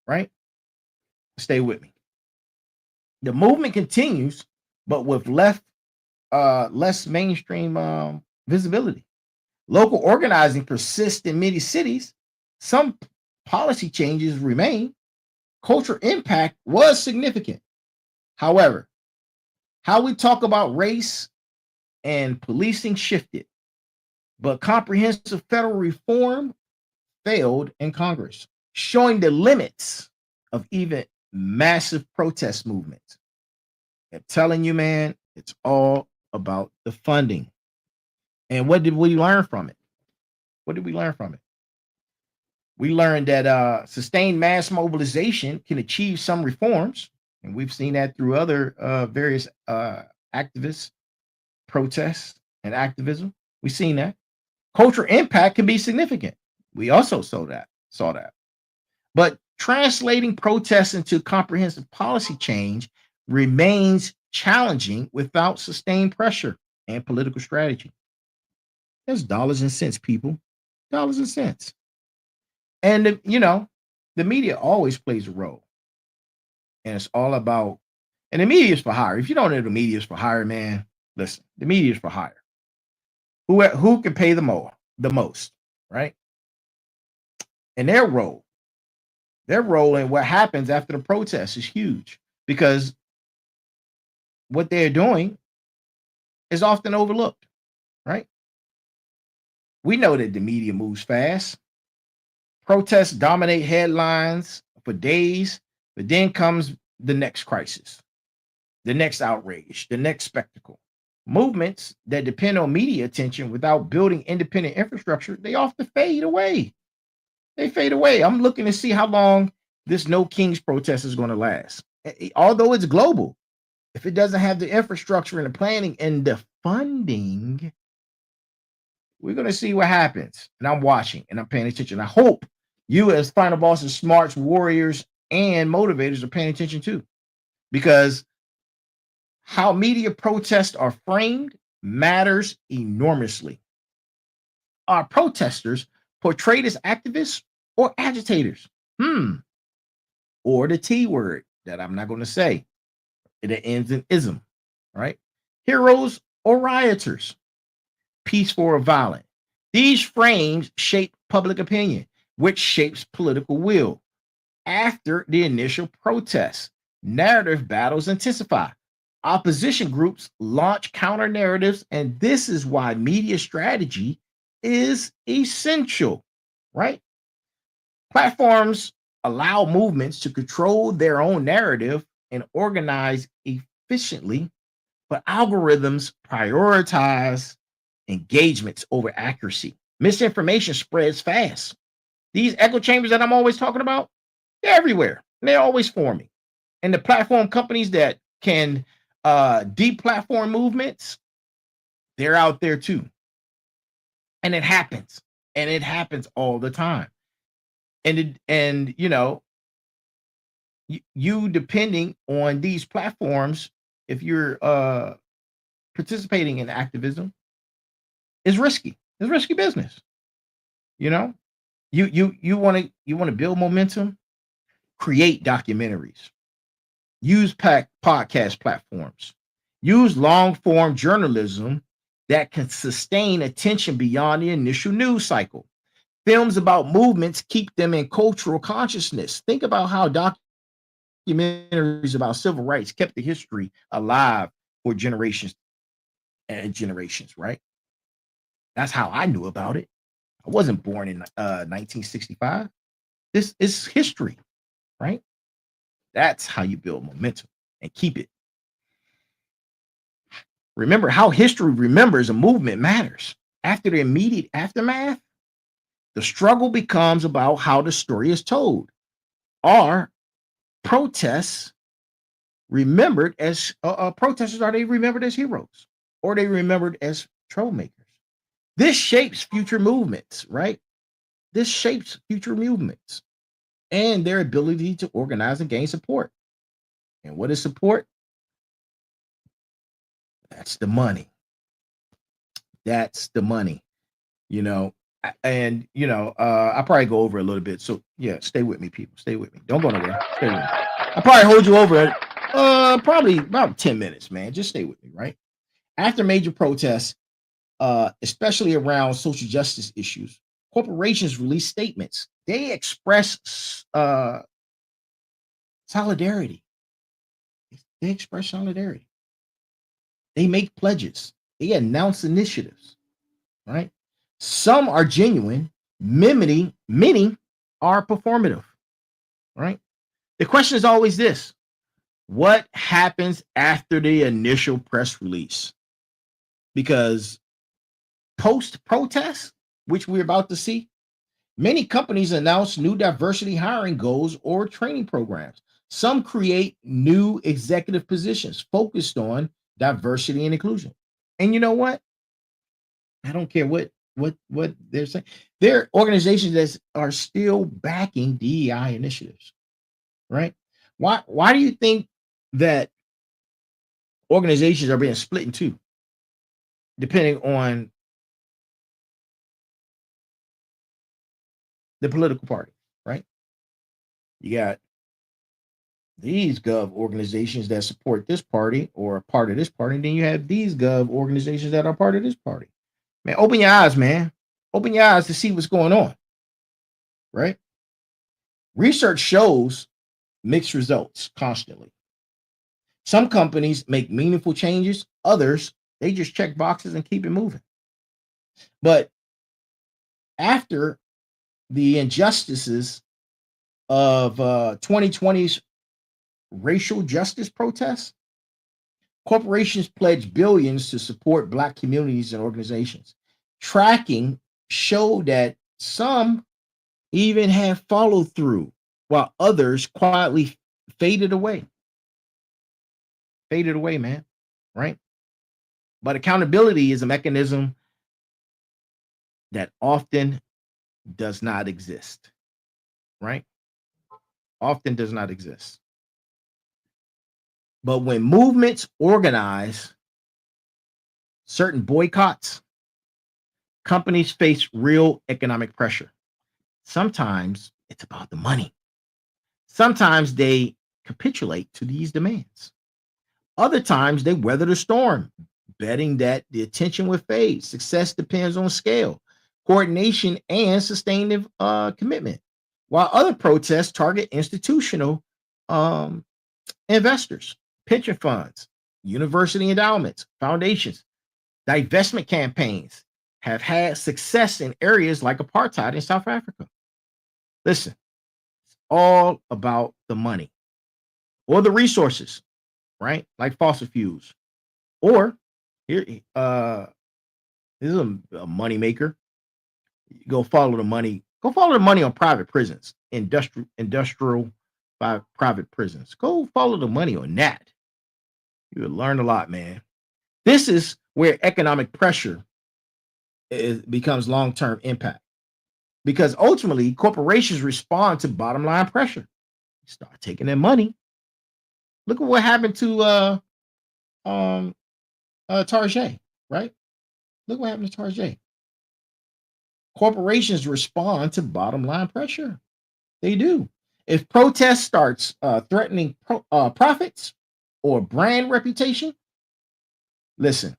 Right? Stay with me. The movement continues, but with less mainstream visibility. Local organizing persists in many cities. Some policy changes remain. Cultural impact was significant. However, how we talk about race and policing shifted, but comprehensive federal reform failed in Congress, showing the limits of even massive protest movements. I'm telling you, man, it's all about the funding. And what did we learn from it? What did we learn from it? We learned that sustained mass mobilization can achieve some reforms, and we've seen that through other various activists, protests, and activism. We've seen that. Cultural impact can be significant. We also saw that. But translating protests into comprehensive policy change remains challenging without sustained pressure and political strategy. There's dollars and cents, people. Dollars and cents. And the media always plays a role. And it's all about, and the media is for hire. If you don't know the media is for hire, man, listen, the media is for hire. Who can pay the most, right? And their role in what happens after the protest is huge, because what they're doing is often overlooked, right? We know that the media moves fast. Protests dominate headlines for days, but then comes the next crisis, the next outrage, the next spectacle. Movements that depend on media attention without building independent infrastructure, they often fade away. They fade away. I'm looking to see how long this No Kings protest is going to last. Although it's global, if it doesn't have the infrastructure and the planning and the funding, we're going to see what happens. And I'm watching and I'm paying attention. I hope you, as Final Bosses, smarts, warriors, and motivators, are paying attention too, because how media protests are framed matters enormously. Are protesters portrayed as activists or agitators? Or the T word that I'm not going to say. It ends in ism, right? Heroes or rioters, peaceful or violent. These frames shape public opinion, which shapes political will. After the initial protests, narrative battles intensify. Opposition groups launch counter narratives, and this is why media strategy is essential, right? Platforms allow movements to control their own narrative and organize efficiently, but algorithms prioritize engagements over accuracy. Misinformation spreads fast. These echo chambers that I'm always talking about, they're everywhere. They're always forming. And the platform companies that can deplatform movements, they're out there too. And it happens. And it happens all the time. And you know, you depending on these platforms, if you're participating in activism, is risky. It's risky business. You know, you want to build momentum, create documentaries, use podcast platforms, use long form journalism that can sustain attention beyond the initial news cycle. Films about movements keep them in cultural consciousness. Think about how documentaries about civil rights kept the history alive for generations and generations, right? That's how I knew about it. I wasn't born in 1965. This is history, right? That's how you build momentum and keep it. Remember, how history remembers a movement matters. After the immediate aftermath, the struggle becomes about how the story is told. Are protests remembered as protesters? Are they remembered as heroes, or are they remembered as troublemakers? This shapes future movements, right? This shapes future movements and their ability to organize and gain support. And what is support? That's the money. That's the money. You know, and you know, I'll probably go over a little bit. So yeah, stay with me, people. Stay with me. Don't go nowhere. Stay with me. I'll probably hold you over probably about 10 minutes, man. Just stay with me, right? After major protests, especially around social justice issues, corporations release statements. They express solidarity. They express solidarity. They make pledges. They announce initiatives, right? Some are genuine, many are performative, right? The question is always this: what happens after the initial press release? Because post-protest, which we're about to see, many companies announce new diversity hiring goals or training programs. Some create new executive positions focused on diversity and inclusion. And you know what? I don't care what they're saying. There are organizations that are still backing DEI initiatives, right? Why do you think that organizations are being split in two, depending on the political party, right? You got these gov organizations that support this party or are part of this party, and then you have these gov organizations that are part of this party. Man, open your eyes, man. Open your eyes to see what's going on, right? Research shows mixed results constantly. Some companies make meaningful changes, others, they just check boxes and keep it moving. But after the injustices of 2020's racial justice protests, corporations pledged billions to support Black communities and organizations. Tracking showed that some even have followed through, while others quietly faded away. Faded away, man. Right? But accountability is a mechanism that often does not exist. Right? Often does not exist. But when movements organize certain boycotts, companies face real economic pressure. Sometimes it's about the money. Sometimes they capitulate to these demands. Other times they weather the storm, betting that the attention will fade. Success depends on scale, coordination, and sustained commitment. While other protests target institutional investors, pension funds, university endowments, foundations, divestment campaigns have had success in areas like apartheid in South Africa. Listen, it's all about the money or the resources, right? Like fossil fuels. Or here, this is a money maker. Go follow the money. Go follow the money on private prisons, industrial private prisons. Go follow the money on that. You will learn a lot, man. This is where economic pressure becomes long-term impact, because ultimately corporations respond to bottom line pressure. Start taking their money. Look at what happened to Target, right? Look what happened to Target. Corporations respond to bottom line pressure. They do. If protest starts threatening profits or brand reputation, listen,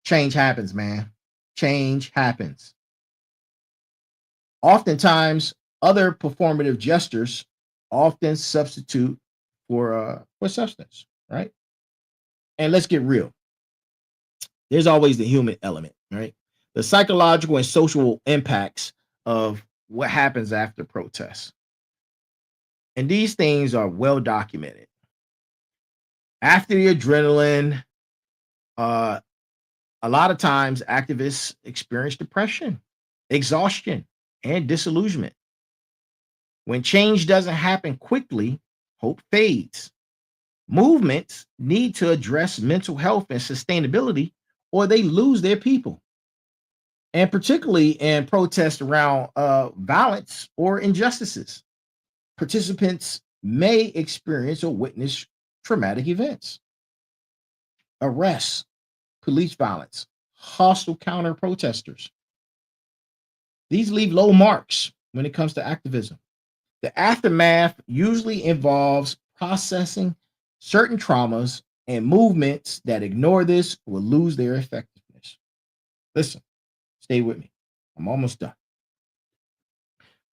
change happens, man. Change happens. Oftentimes, other performative gestures often substitute for substance, right? And let's get real. There's always the human element, right? The psychological and social impacts of what happens after protests. And these things are well documented. After the adrenaline, a lot of times activists experience depression, exhaustion, and disillusionment. When change doesn't happen quickly, hope fades. Movements need to address mental health and sustainability, or they lose their people. And particularly in protests around violence or injustices, participants may experience or witness traumatic events, arrests, police violence, hostile counter protesters. These leave low marks when it comes to activism. The aftermath usually involves processing certain traumas, and movements that ignore this will lose their effectiveness. Listen, stay with me. I'm almost done.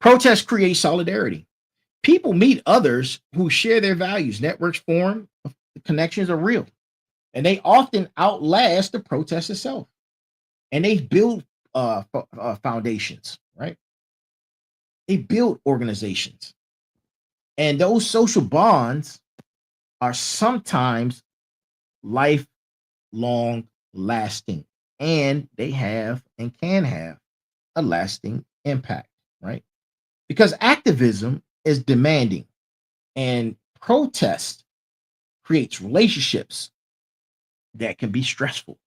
Protests create solidarity. People meet others who share their values. Networks form, the connections are real, and they often outlast the protest itself. And they build foundations, right? They build organizations, and those social bonds are sometimes lifelong lasting, and they have and can have a lasting impact, right? Because activism is demanding, and protest creates relationships that can be stressful.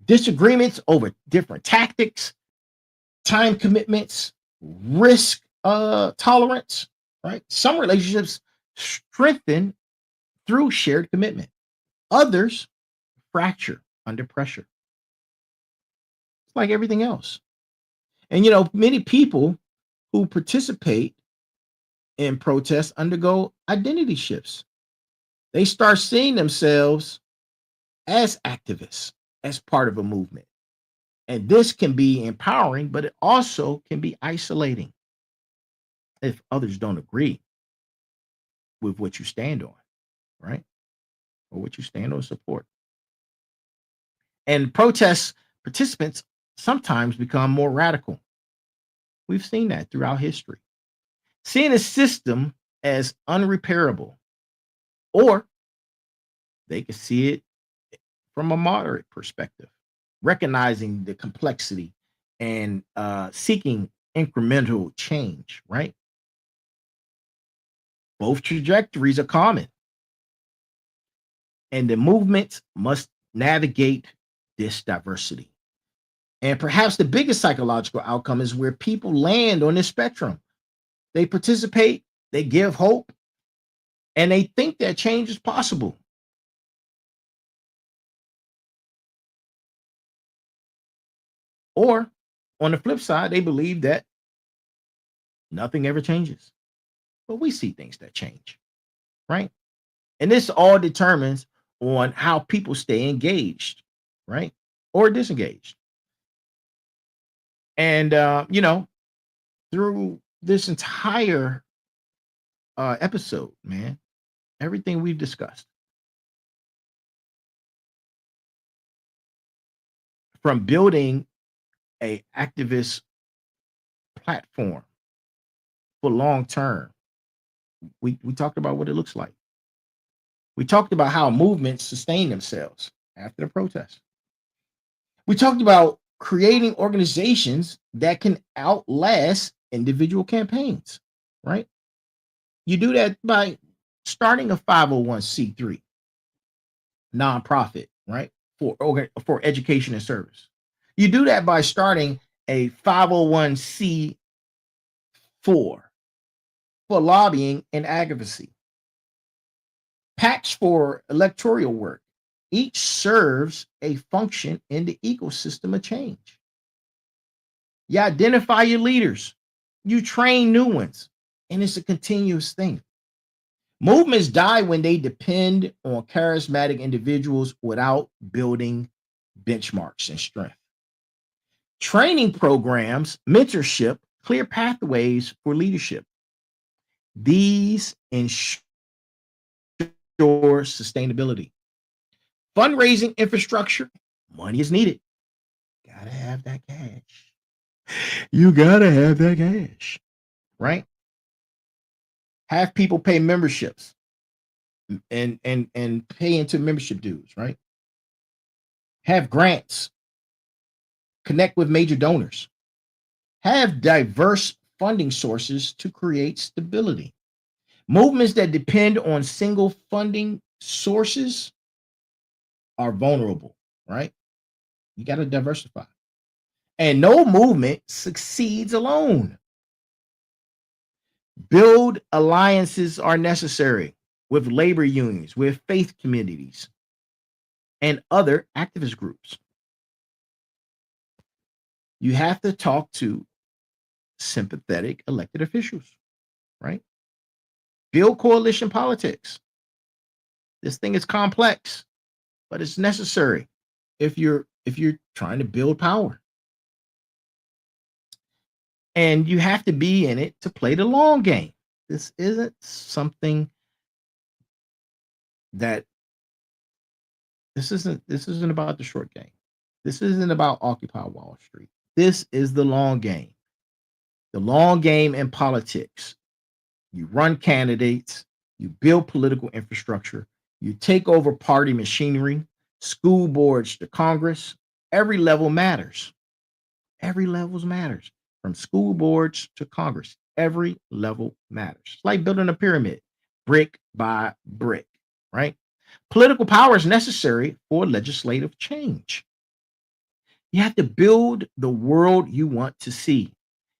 Disagreements over different tactics, time commitments, risk tolerance, right? Some relationships strengthen through shared commitment. Others fracture under pressure. It's like everything else. And many people who participate in protests undergo identity shifts. They start seeing themselves as activists, as part of a movement. And this can be empowering, but it also can be isolating. if others don't agree with what you stand on, right? Or what you stand on support. And protest participants sometimes become more radical. We've seen that throughout history. Seeing a system as unrepairable, or they can see it from a moderate perspective, recognizing the complexity and seeking incremental change, right? Both trajectories are common, and the movement must navigate this diversity. And perhaps the biggest psychological outcome is where people land on this spectrum. They participate, they give hope, and they think that change is possible. Or on the flip side, they believe that nothing ever changes. But we see things that change, right? And this all determines on how people stay engaged, right? Or disengaged. And, through this entire episode, man, everything we've discussed, from building a activist platform for long term, we talked about what it looks like. We talked about how movements sustain themselves after the protest. We talked about creating organizations that can outlast individual campaigns, right? You do that by starting a 501c3 nonprofit, right? For education and service. You do that by starting a 501c4 for lobbying and advocacy. PACs for electoral work. Each serves a function in the ecosystem of change. You identify your leaders, you train new ones, and it's a continuous thing. Movements die when they depend on charismatic individuals without building benchmarks and strength. Training programs, mentorship, clear pathways for leadership. These ensure sustainability. Fundraising infrastructure, money is needed. Gotta have that cash. You gotta have that cash, right? Have people pay memberships and pay into membership dues, right? Have grants, connect with major donors, have diverse funding sources to create stability. Movements that depend on single funding sources are vulnerable, right? You got to diversify. And no movement succeeds alone. Build alliances are necessary with labor unions, with faith communities, and other activist groups. You have to talk to sympathetic elected officials, right? Build coalition politics. This thing is complex, but it's necessary if you're trying to build power. And you have to be in it to play the long game. This isn't something that this isn't about the short game. This isn't about Occupy Wall Street. This is the long game. The long game in politics. You run candidates, you build political infrastructure, you take over party machinery, school boards to Congress. Every level matters. Every level matters. From school boards to Congress, every level matters. It's like building a pyramid, brick by brick, right? Political power is necessary for legislative change. You have to build the world you want to see.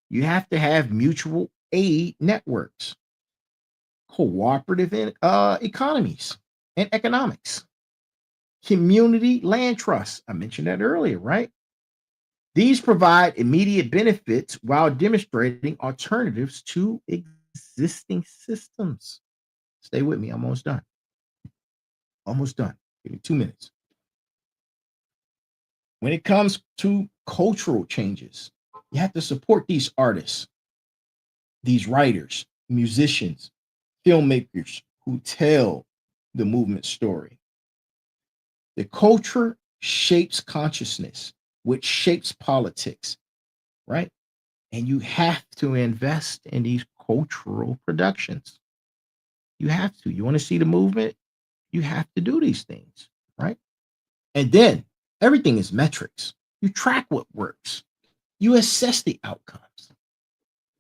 You have to have mutual aid networks, cooperative economies and economics, community land trusts. I mentioned that earlier, right? These provide immediate benefits while demonstrating alternatives to existing systems. Stay with me. I'm almost done. Almost done. Give me 2 minutes. When it comes to cultural changes, you have to support these artists, these writers, musicians, filmmakers who tell the movement story. The culture shapes consciousness, which shapes politics, right? And you have to invest in these cultural productions. You have to. You want to see the movement? You have to do these things, right? And then everything is metrics. You track what works. You assess the outcomes.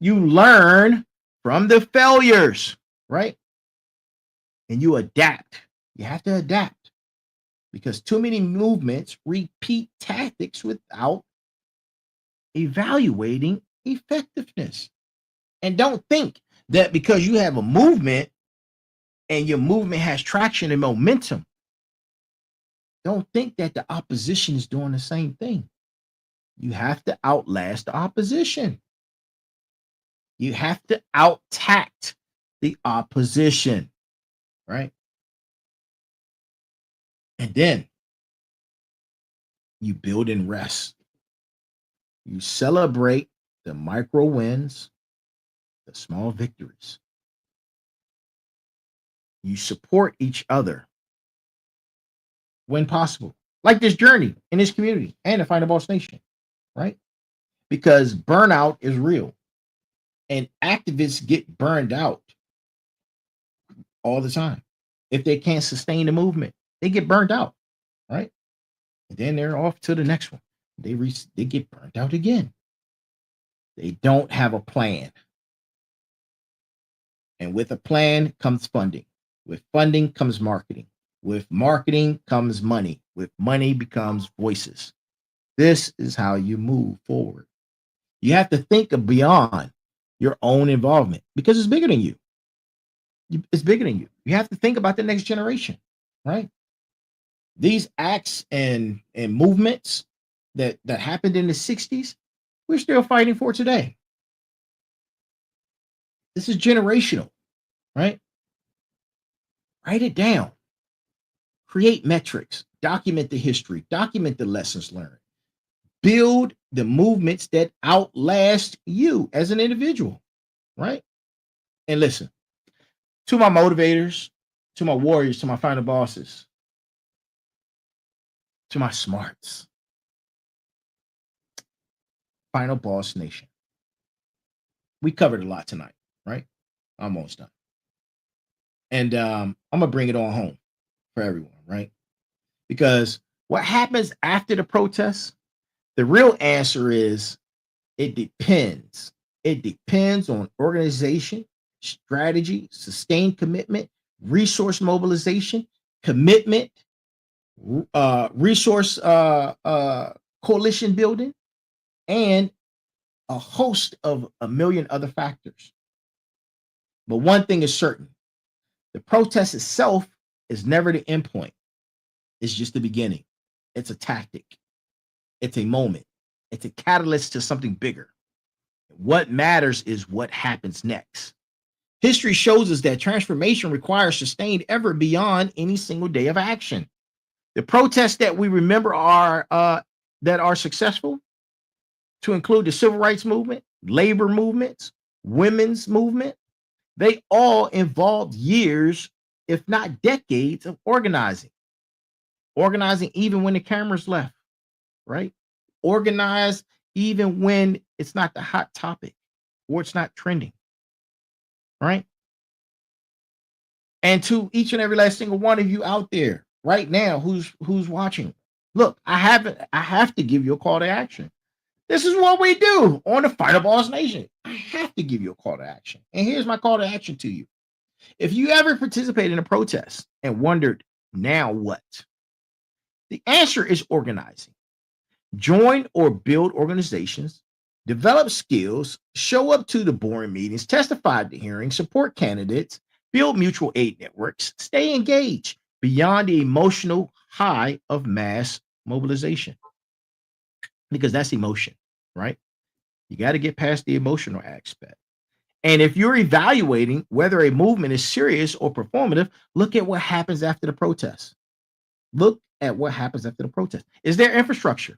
You learn from the failures, right? And you adapt. You have to adapt because too many movements repeat tactics without evaluating effectiveness. And don't think that because you have a movement and your movement has traction and momentum, don't think that the opposition is doing the same thing. You have to outlast the opposition. You have to out-tact the opposition, right? And then you build and rest. You celebrate the micro wins, the small victories. You support each other when possible, like this journey in this community and the Final Boss Nation, right? Because burnout is real and activists get burned out all the time. If they can't sustain the movement, they get burned out, right? And then they're off to the next one. They get burned out again. They don't have a plan. And with a plan comes funding. With funding comes marketing. With marketing comes money. With money becomes voices. This is how you move forward. You have to think of beyond your own involvement because it's bigger than you. It's bigger than you. You have to think about the next generation, right? These acts and movements that happened in the 60s, we're still fighting for today. This is generational, right? Write it down. Create metrics. Document the history. Document the lessons learned. Build the movements that outlast you as an individual, right? And listen, to my motivators, to my warriors, to my final bosses, to my smarts, Final Boss Nation. We covered a lot tonight, right? Almost done. And I'm going to bring it on home for everyone, right? Because what happens after the protests, the real answer is it depends. It depends on organization, strategy, sustained commitment, resource mobilization, commitment, resource coalition building, and a host of a million other factors. But one thing is certain. The protest itself is never the end point. It's just the beginning. It's a tactic. It's a moment. It's a catalyst to something bigger. What matters is what happens next. History shows us that transformation requires sustained effort beyond any single day of action. The protests that we remember are that are successful, to include the civil rights movement, labor movements, women's movement, they all involved years, if not decades, of organizing. Organizing even when the cameras left, right? Organize even when it's not the hot topic or it's not trending, right? And to each and every last single one of you out there right now who's watching, look, I have to give you a call to action. This is what we do on the Final Boss Nation. I have to give you a call to action. And here's my call to action to you. If you ever participated in a protest and wondered, now what? The answer is organizing. Join or build organizations, develop skills, show up to the boring meetings, testify at the hearings, support candidates, build mutual aid networks, stay engaged beyond the emotional high of mass mobilization. Because that's emotion, right? You got to get past the emotional aspect. And if you're evaluating whether a movement is serious or performative, look at what happens after the protest. Look at what happens after the protest. Is there infrastructure?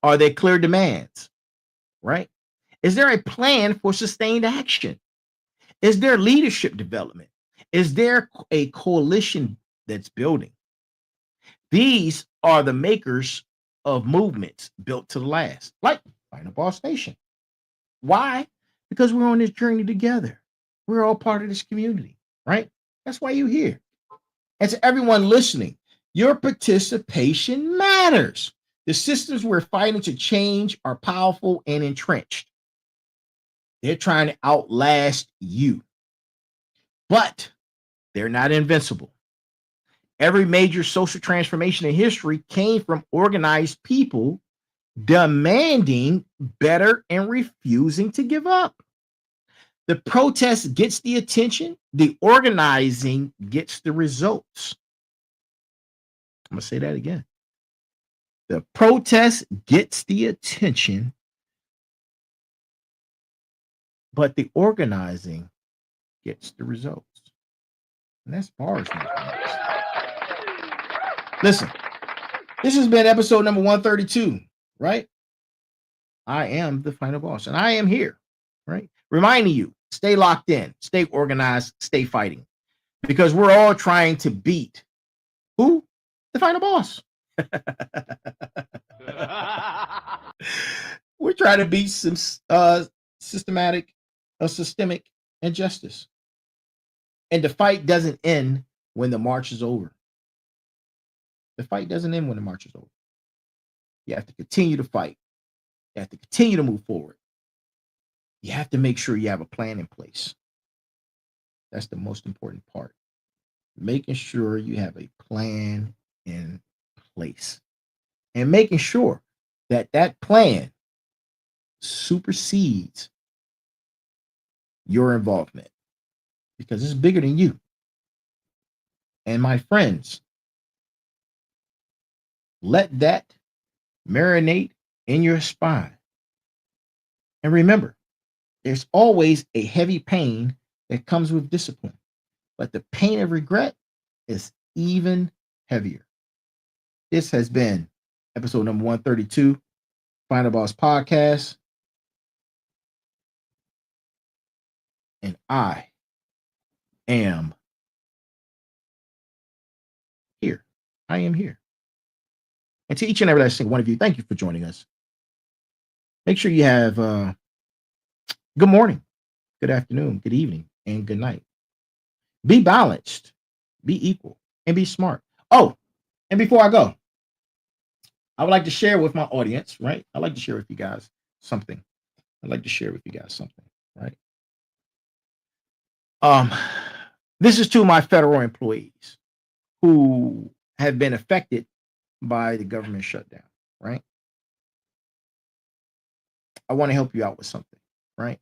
Are there clear demands? Right? Is there a plan for sustained action? Is there leadership development? Is there a coalition that's building? These are the makers of movements built to last, like Final Boss Nation. Why? Because we're on this journey together. We're all part of this community, right? That's why you're here. And to everyone listening, your participation matters. The systems we're fighting to change are powerful and entrenched. They're trying to outlast you, but they're not invincible. Every major social transformation in history came from organized people demanding better and refusing to give up. The protest gets the attention, the organizing gets the results. I'm going to say that again. The protest gets the attention, but the organizing gets the results. And that's bars. Listen, this has been episode number 132, right? I am the final boss, and I am here, right? Reminding you, stay locked in, stay organized, stay fighting, because we're all trying to beat who? The final boss. We're trying to beat some systemic injustice. And the fight doesn't end when the march is over. The fight doesn't end when the march is over. You have to continue to fight. You have to continue to move forward. You have to make sure you have a plan in place. That's the most important part. Making sure you have a plan in place. And making sure that that plan supersedes your involvement. Because it's bigger than you. And my friends, let that marinate in your spine. And remember, there's always a heavy pain that comes with discipline, but the pain of regret is even heavier. This has been episode number 132, Final Boss Podcast. And I am here. I am here. And to each and every last single one of you, thank you for joining us. Make sure you have good morning, good afternoon, good evening, and good night. Be balanced, be equal, and be smart. Oh, and before I go, I would like to share with my audience, right? I'd like to share with you guys something. Right? This is to my federal employees who have been affected by the government shutdown, right? I want to help you out with something, right?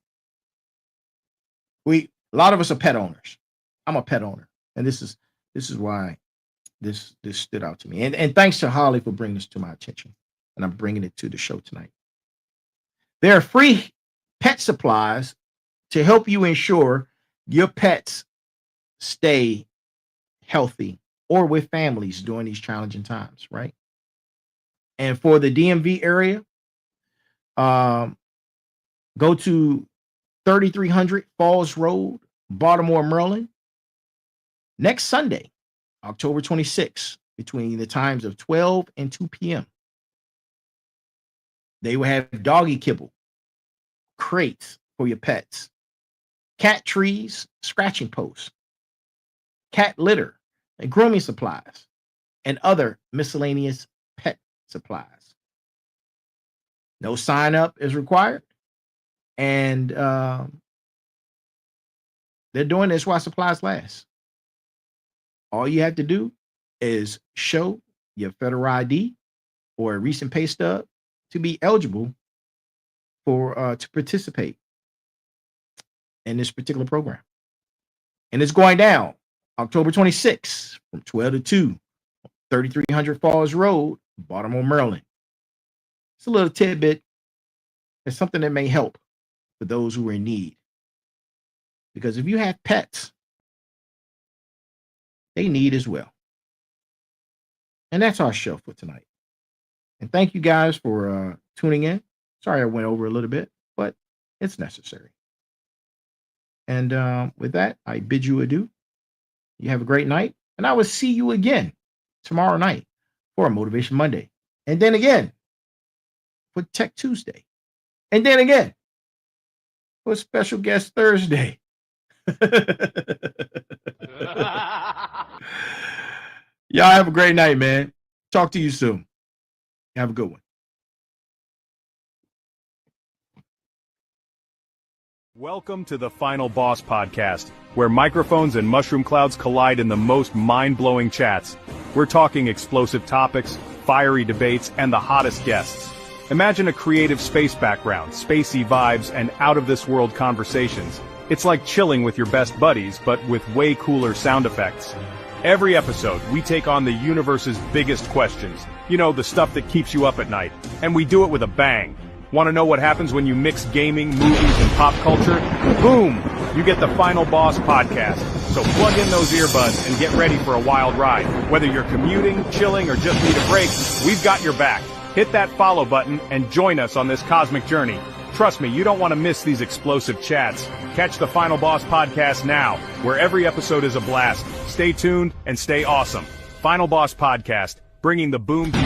A lot of us are pet owners. I'm a pet owner, and this is why this stood out to me. And thanks to Holly for bringing this to my attention, and I'm bringing it to the show tonight. There are free pet supplies to help you ensure your pets stay healthy or with families during these challenging times, right? And for the DMV area, go to 3300 Falls Road, Baltimore, Maryland, next Sunday, October 26th, between the times of 12 and 2 p.m. They will have doggy kibble, crates for your pets, cat trees, scratching posts, cat litter, and grooming supplies, and other miscellaneous pet supplies. No sign up is required. And they're doing this while supplies last. All you have to do is show your federal ID or a recent pay stub to be eligible for to participate in this particular program. And it's going down October 26th from 12 to 2, 3300 Falls Road, Baltimore, Maryland. It's a little tidbit. It's something that may help for those who are in need. Because if you have pets, they need as well. And that's our show for tonight. And thank you guys for tuning in. Sorry I went over a little bit, but It's necessary. And with that, I bid you adieu. You have a great night, and I will see you again tomorrow night for a Motivation Monday. And then again for Tech Tuesday. And then again for a special guest Thursday. Y'all have a great night, man. Talk to you soon. Have a good one. Welcome to the Final Boss Podcast, where microphones and mushroom clouds collide in the most mind-blowing chats. We're talking explosive topics, fiery debates, and the hottest guests. Imagine a creative space background, spacey vibes, and out-of-this-world conversations. It's like chilling with your best buddies, but with way cooler sound effects. Every episode, we take on the universe's biggest questions. You know, the stuff that keeps you up at night. And we do it with a bang. Want to know what happens when you mix gaming, movies, and pop culture? Boom! You get the Final Boss Podcast. So plug in those earbuds and get ready for a wild ride. Whether you're commuting, chilling, or just need a break, we've got your back. Hit that follow button and join us on this cosmic journey. Trust me, you don't want to miss these explosive chats. Catch the Final Boss Podcast now, where every episode is a blast. Stay tuned and stay awesome. Final Boss Podcast, bringing the boom to